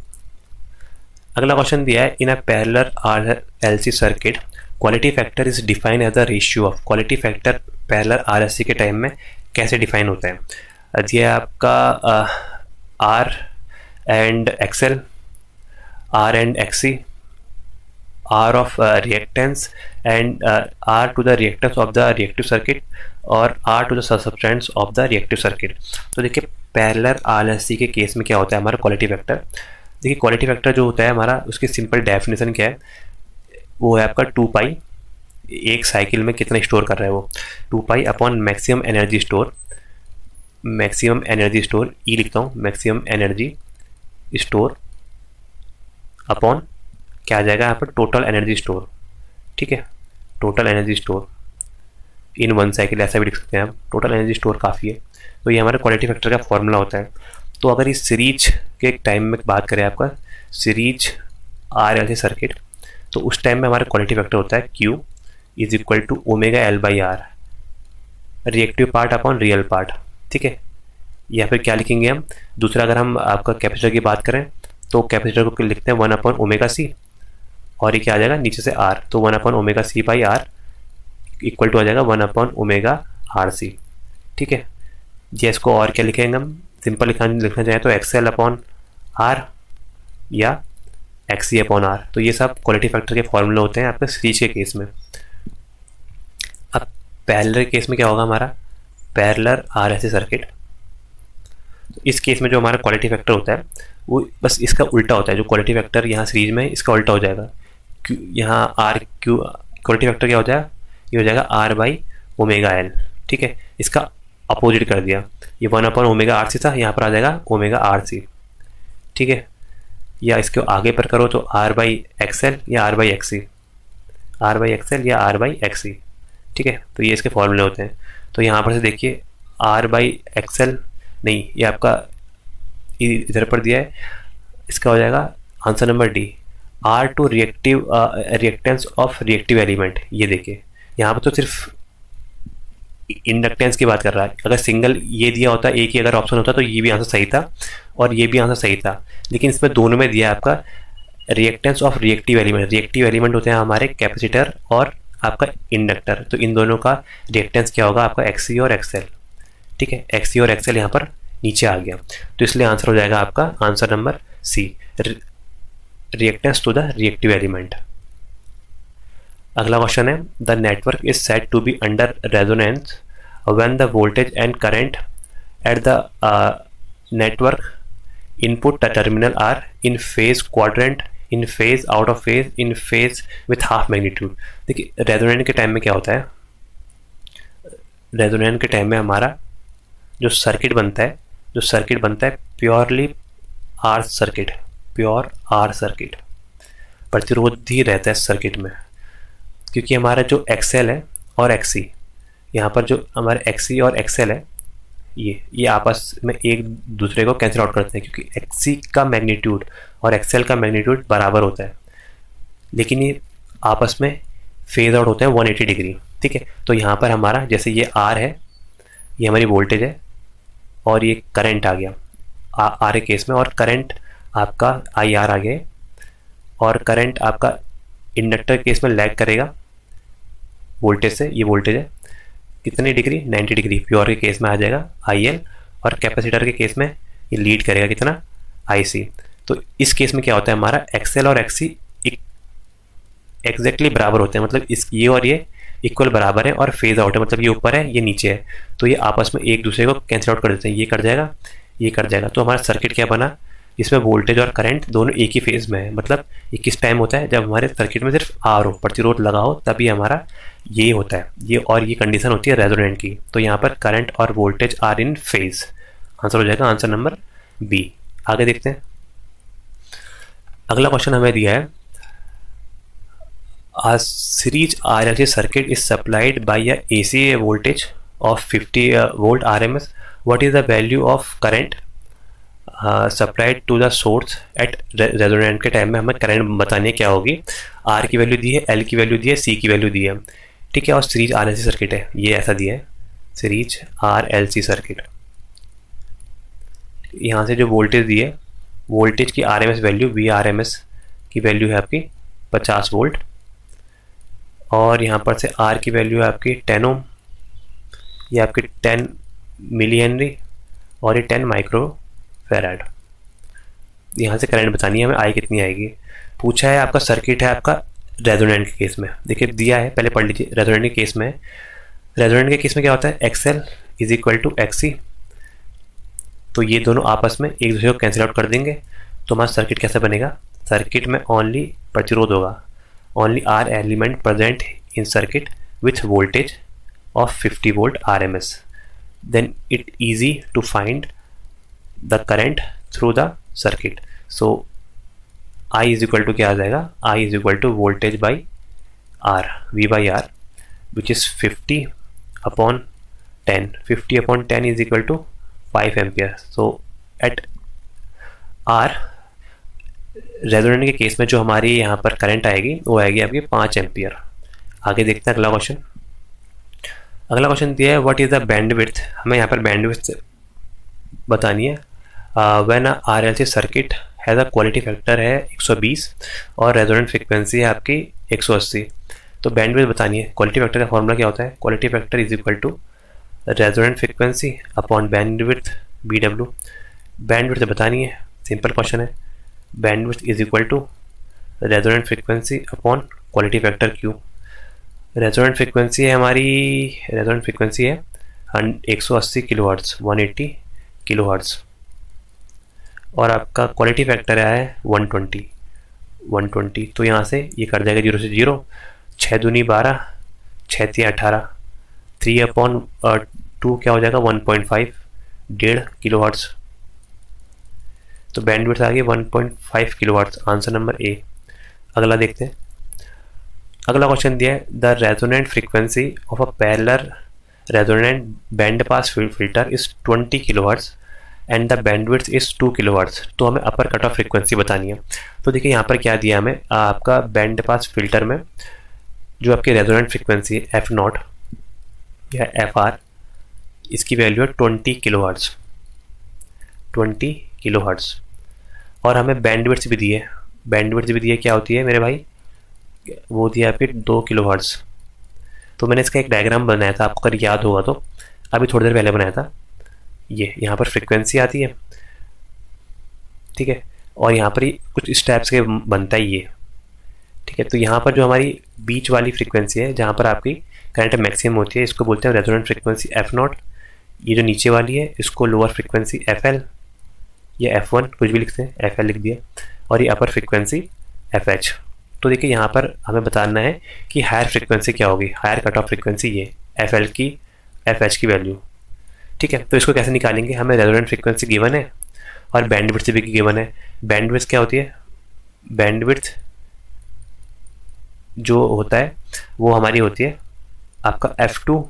अगला क्वेश्चन दिया है, in a parallel RLC circuit quality factor is defined as the ratio of, quality factor parallel RLC के टाइम में कैसे डिफाइन होता है। ये आपका R and XL, R and XC, R of reactance and R to the reactance of the reactive circuit और R to the substance of the reactive circuit. तो देखिए पैरेलल RLC के केस में क्या होता है हमारा क्वालिटी फैक्टर। देखिए क्वालिटी फैक्टर जो होता है हमारा, उसकी सिंपल डेफिनेशन क्या है, वो है आपका 2 पाई, एक साइकिल में कितना स्टोर कर रहा है वो, 2 pi upon maximum energy store, maximum energy store E लिखता हूँ, मैक्सिमम एनर्जी स्टोर अपॉन क्या आ जाएगा यहाँ पर, टोटल एनर्जी स्टोर, ठीक है, total energy store in one cycle, ऐसा भी लिख सकते हैं हम, टोटल एनर्जी स्टोर काफ़ी है। तो ये हमारे क्वालिटी फैक्टर का फॉर्मूला होता है। तो अगर इस सीरीज के टाइम में बात करें, आपका सीरीज RLC सर्किट, तो उस टाइम में हमारा क्वालिटी फैक्टर होता है Q = ω/L/R, reactive part upon real part, ठीक है। या फिर क्या लिखेंगे हम, दूसरा अगर हम आपका कैपेसिटर की बात करें तो कैपेसिटर को लिखते हैं 1/ωc और ये क्या आ जाएगा नीचे से R, तो 1/ωc/R इक्वल टू आ जाएगा 1/ωRC, ठीक है। ये इसको और क्या लिखेंगे हम, सिंपल लिखना चाहें तो XL/R या XC/R। तो ये सब क्वालिटी फैक्टर के फॉर्मूले होते हैं आपके सीरीज के केस में। अब पैरेलल केस में क्या होगा हमारा, पैरेलल RLC सर्किट, इस केस में जो हमारा क्वालिटी फैक्टर होता है वो बस इसका उल्टा होता है। जो क्वालिटी फैक्टर यहाँ सीरीज में इसका उल्टा हो जाएगा, यहाँ RQ क्वालिटी फैक्टर क्या हो जाएगा, ये हो जाएगा R/ωL, ठीक है। इसका अपोजिट कर दिया, ये 1/ωRC था, यहाँ पर आ जाएगा ωRC, ठीक है। या इसके आगे पर करो तो R/XL या R/XC, R/XL या R/XC, ठीक है। तो ये इसके फॉर्मूले होते हैं। तो यहाँ पर से देखिए आर बाई एक्सएल, नहीं ये आपका इधर पर दिया है, इसका हो जाएगा answer number D, R to reactance of reactive element. ये देखिए यहाँ पर तो सिर्फ इंडक्टेंस की बात कर रहा है, अगर सिंगल ये दिया होता, एक ही अगर ऑप्शन होता तो ये भी आंसर सही था और ये भी आंसर सही था, लेकिन इसमें दोनों में दिया है आपका reactance of reactive element. Reactive element होते हैं हमारे कैपेसिटर और आपका इंडक्टर, तो इन दोनों का रिएक्टेंस क्या होगा आपका एक्सी और एक्सएल। ठीक है, एक्सी और एक्सएल यहाँ पर नीचे आ गया, तो इसलिए आंसर हो जाएगा आपका answer number C, reactance to the reactive element. अगला क्वेश्चन है, the network is said to be under resonance when the voltage and current at the network input terminal are in phase quadrant, in phase, out of phase, in phase with half magnitude. देखिए resonant के time में क्या होता है, resonant के time में हमारा जो सर्किट बनता है purely R circuit, pure R circuit, प्रतिरोधी रहता है सर्किट में, क्योंकि हमारा जो एक्सएल है और एक्सी, यहाँ पर जो हमारे एक्सी और एक्सएल है ये आपस में एक दूसरे को कैंसिल आउट करते हैं, क्योंकि एक्सी का मैग्नीट्यूड और एक्सएल का मैग्नीट्यूड बराबर होता है, लेकिन ये आपस में फेज आउट होते हैं 180 डिग्री। ठीक है, तो यहाँ पर हमारा जैसे ये आर है, ये हमारी वोल्टेज है और ये करंट आ गया आर के केस में, और करंट आपका आई आर आ गया, और करंट आपका इंडक्टर केस में लैग करेगा वोल्टेज से, ये वोल्टेज है कितनी डिग्री 90 डिग्री, प्योर के केस में आ जाएगा आई एल, और कैपेसिटर के केस में ये लीड करेगा कितना आई सी। तो इस केस में क्या होता है, हमारा एक्सएल और एक्सी एग्जैक्टली बराबर होते हैं, मतलब इस ये और ये इक्वल बराबर है, और फेज आउट है, मतलब ये ऊपर है ये नीचे है, तो ये आपस में एक दूसरे को कैंसिल आउट कर देते हैं, ये कट जाएगा ये कट जाएगा। तो हमारा सर्किट क्या बना, इसमें वोल्टेज और करंट दोनों एक ही फेज में है, मतलब ये किस टाइम होता है, जब हमारे सर्किट में सिर्फ आर हो, प्रतिरोध लगा हो, तभी हमारा ये होता है, ये और ये कंडीशन होती है रेजोनेंट की। तो यहाँ पर करंट और voltage are in phase, answer हो जाएगा आंसर नंबर बी। आगे देखते हैं, अगला क्वेश्चन हमें दिया है, a series RLC circuit is supplied by a AC voltage of 50 volt RMS. What is the value of current supplied to the source at resonant के टाइम में हमें करंट बतानी है क्या होगी। R की वैल्यू दी है, L की वैल्यू दी है, C की वैल्यू दी है। ठीक है, और सीरीज RLC सर्किट है, ये ऐसा दिया है सीरीज RLC सर्किट। यहाँ से जो वोल्टेज दी है, वोल्टेज की RMS वैल्यू VRMS की वैल्यू है आपकी 50 वोल्ट, और यहाँ पर से R की वैल्यू है आपकी 10 ओम, ये आपकी 10 मिली हेनरी, और ये 10 माइक्रो फेराड। यहाँ से करंट बतानी है हमें, आई कितनी आएगी। पूछा है आपका सर्किट है आपका रेजोनेंट के केस में, देखिए दिया है पहले पढ़ लीजिए। रेजोनेंट के केस में, रेजोनेंट के केस में क्या होता है, XL is equal to XC, तो ये दोनों आपस में एक दूसरे को कैंसिल आउट कर देंगे, तो हमारा सर्किट कैसा बनेगा, सर्किट में ओनली प्रतिरोध होगा, only R element present in circuit with voltage of 50 volt RMS, then it easy to find the current through the circuit. So I is equal to क्या आ जाएगा, I is equal to voltage by R, V by R, which is 50 upon 10, 50 upon 10 is equal to 5 ampere. So at R resonant के case में जो हमारी यहाँ पर current आएगी वो आएगी आपकी 5 एम्पियर। आगे देखते हैं अगला क्वेश्चन। अगला क्वेश्चन दिया है, व्हाट इज़ द बैंडविड्थ, हमें यहाँ पर बैंडविड्थ बतानी है। When RLC circuit has a quality factor है 120 और रेजोनेंट फ्रिक्वेंसी है आपकी 180, तो बैंडविड्थ बतानी है। क्वालिटी फैक्टर का फॉर्मूला क्या होता है, quality factor is equal to resonant frequency upon bandwidth BW। Bandwidth बतानी है, सिंपल क्वेश्चन है। Bandwidth is equal to resonant frequency upon quality factor Q। Resonant frequency है हमारी, रेजोनेंट फ्रिक्वेंसी है 180 किलोहर्ट्ज़, 180 किलोहर्ट्ज़, और आपका क्वालिटी फैक्टर है 120। तो यहाँ से ये कर जाएगा 0 से 0, 6 दूनी 12, 6 3 18, 3 अपॉन 2 क्या हो जाएगा 1.5, 1.5 किलोहर्ट्ज़। तो बैंडविड्थ आ गई 1.5 किलोवाट्स, आंसर नंबर ए। अगला देखते हैं, अगला क्वेश्चन दिया है, the resonant frequency of a parallel resonant band pass filter is 20 kilohertz and the bandwidth is 2 kilohertz. तो हमें अपर कट ऑफ फ्रीक्वेंसी बतानी है। तो देखिए यहाँ पर क्या दिया हमें, आपका बैंड पास फिल्टर में जो आपकी रेजोनेंट फ्रीक्वेंसी है एफ नॉट या एफ आर, इसकी वैल्यू है 20 किलोहर्ट्ज, 20 किलोहर्ट्ज। और हमें बैंडविड्थ भी दी है, बैंडविड्थ भी दी है, क्या होती है मेरे भाई, वो दिया आपके 2 किलोहर्ट्ज। तो मैंने इसका एक डायग्राम बनाया था, आपको अगर याद होगा तो, अभी थोड़ी देर पहले बनाया था। ये यहाँ पर फ्रीक्वेंसी आती है, ठीक है, और यहाँ पर ही कुछ स्टेप्स के बनता है ये, ठीक है। तो यहाँ पर जो हमारी बीच वाली फ्रीक्वेंसी है जहाँ पर आपकी करंट मैक्सिमम होती है, इसको बोलते हैं रेजोनेंट फ्रीक्वेंसी एफ नॉट। ये जो नीचे वाली है इसको लोअर फ्रीक्वेंसी एफ एल या एफ वन, कुछ भी लिखते हैं, एफ एल लिख दिया, और ये अपर फ्रीक्वेंसी एफ एच। तो देखिए यहाँ पर हमें बताना है कि हायर फ्रीक्वेंसी क्या होगी, हायर कट ऑफ फ्रीक्वेंसी ये एफ एल की, एफ एच की वैल्यू, ठीक है। तो इसको कैसे निकालेंगे, हमें रेजोनेंट फ्रीक्वेंसी गिवन है और बैंडविड्थ भी गिवन है। बैंडविड्थ क्या होती है, बैंडविड्थ जो होता है वो हमारी होती है आपका F2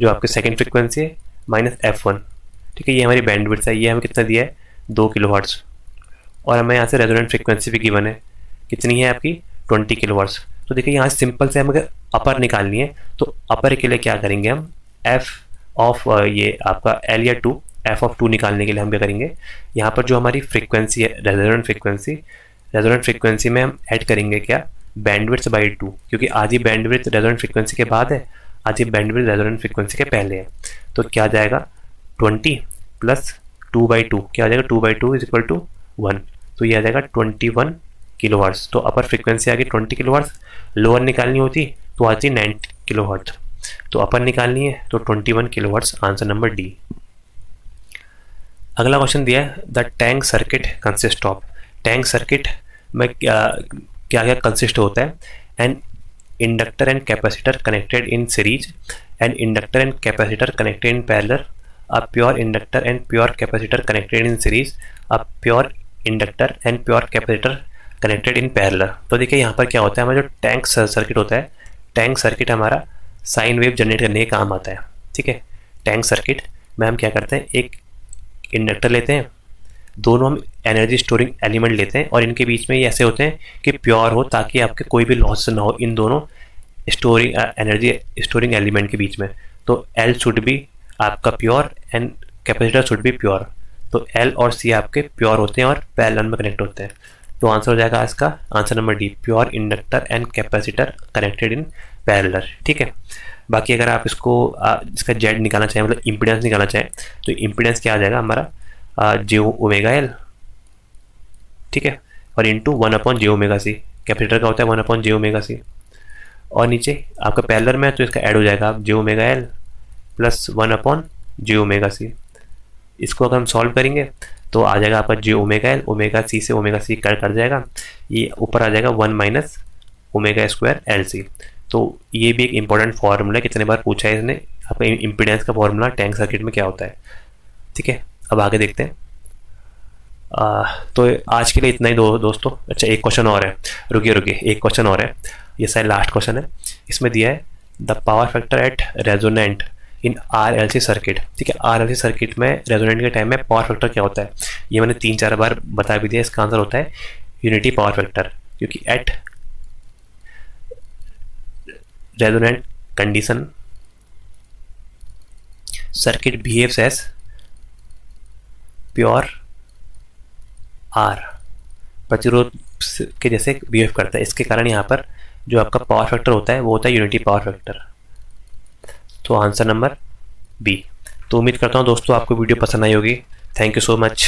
जो आपके सेकंड फ्रीक्वेंसी है माइनस F1, ठीक है। ये हमारी बैंडविड्थ है, ये हमें कितना दिया है 2 किलोहर्ट्ज, और हमें यहाँ से रेजोनेंट फ्रीक्वेंसी भी गिवन है, कितनी है आपकी 20 किलोहर्ट्ज। तो देखिए यहाँ सिंपल से हमें अपर निकालनी है, तो अपर के लिए क्या करेंगे हम, F ऑफ ये आपका L या 2, F ऑफ 2 निकालने के लिए हम क्या करेंगे, यहाँ पर जो हमारी फ्रीक्वेंसी है रेजोनेंट फ्रीक्वेंसी में हम ऐड करेंगे क्या, बैंडविड्थ बाई 2, क्योंकि आधी बैंडविड्थ रेजोनेंट फ्रीक्वेंसी के बाद है, आधी बैंडविड्थ रेजोनेंट फ्रीक्वेंसी के पहले है। तो क्या जाएगा 20 प्लस 2/2, क्या आ जाएगा 2/2 इज इक्वल टू 1, तो ये आ जाएगा 21 किलोहर्ट्ज। तो अपर फ्रीक्वेंसी आ गई 20 किलोहर्ट्ज, लोअर निकालनी होती तो आती 9 किलोहर्ट्ज, तो अपर निकालनी है तो 21 किलोहर्ट्ज, आंसर नंबर डी। अगला क्वेश्चन दिया है the tank circuit consist of, tank circuit में क्या क्या कंसिस्ट होता है, an inductor and capacitor connected in series, an inductor and capacitor connected in parallel, a pure inductor and pure capacitor connected in series, a pure inductor and pure capacitor connected in parallel. तो देखिए यहाँ पर क्या होता है, हमारा जो tank circuit होता है, टैंक सर्किट हमारा साइन वेव जनरेट करने का काम आता है, ठीक है। टैंक सर्किट में हम क्या करते हैं, एक इंडक्टर लेते हैं, दोनों हम एनर्जी स्टोरिंग एलिमेंट लेते हैं, और इनके बीच में ये ऐसे होते हैं कि प्योर हो, ताकि आपके कोई भी लॉस ना हो इन दोनों स्टोरिंग एनर्जी स्टोरिंग एलिमेंट के बीच में। तो L शुड बी आपका pure and capacitor should be pure, तो L और C आपके प्योर होते हैं और पैरेलल में कनेक्ट होते हैं। तो आंसर हो जाएगा इसका answer number D, pure inductor and capacitor connected in parallel, ठीक है। बाकी अगर आप इसको इसका जेड निकालना चाहें, मतलब इम्पीडेंस निकालना चाहें, तो इम्पीडेंस क्या आ जाएगा हमारा जे ओमेगा एल, ठीक है, और इंटू 1/j ओमेगा सी, कैपेसिटर का होता है 1/j ओमेगा सी, और नीचे आपका पैरेलल में है तो इसका ऐड हो जाएगा j omega L plus 1/j omega C. इसको अगर हम सॉल्व करेंगे तो आ जाएगा आपका j omega L, omega C से ओमेगा सी कट जाएगा, ये ऊपर आ जाएगा 1 minus omega square L C. तो ये भी एक इंपॉर्टेंट फॉर्मूला, कितने बार पूछा है इसने, आपका इम्पीडेंस का फॉर्मूला टैंक सर्किट में क्या होता है, ठीक है। अब आगे देखते हैं। तो आज के लिए इतना ही दोस्तों। अच्छा एक क्वेश्चन और है, रुकिए एक क्वेश्चन और है, ये शायद लास्ट क्वेश्चन है। इसमें दिया है the power factor at resonant in RLC circuit, ठीक है। RLC सर्किट में रेजोनेंट के टाइम में पावर फैक्टर क्या होता है, ये मैंने 3-4 बार बता भी दिया। इसका आंसर होता है यूनिटी पावर फैक्टर, क्योंकि at resonant condition circuit behaves as pure R, प्रतिरोध के जैसे बिहेव करता है। इसके कारण यहाँ पर जो आपका पावर फैक्टर होता है वो होता है यूनिटी पावर फैक्टर। तो आंसर नंबर बी। तो उम्मीद करता हूँ दोस्तों आपको वीडियो पसंद आई होगी। Thank you so much.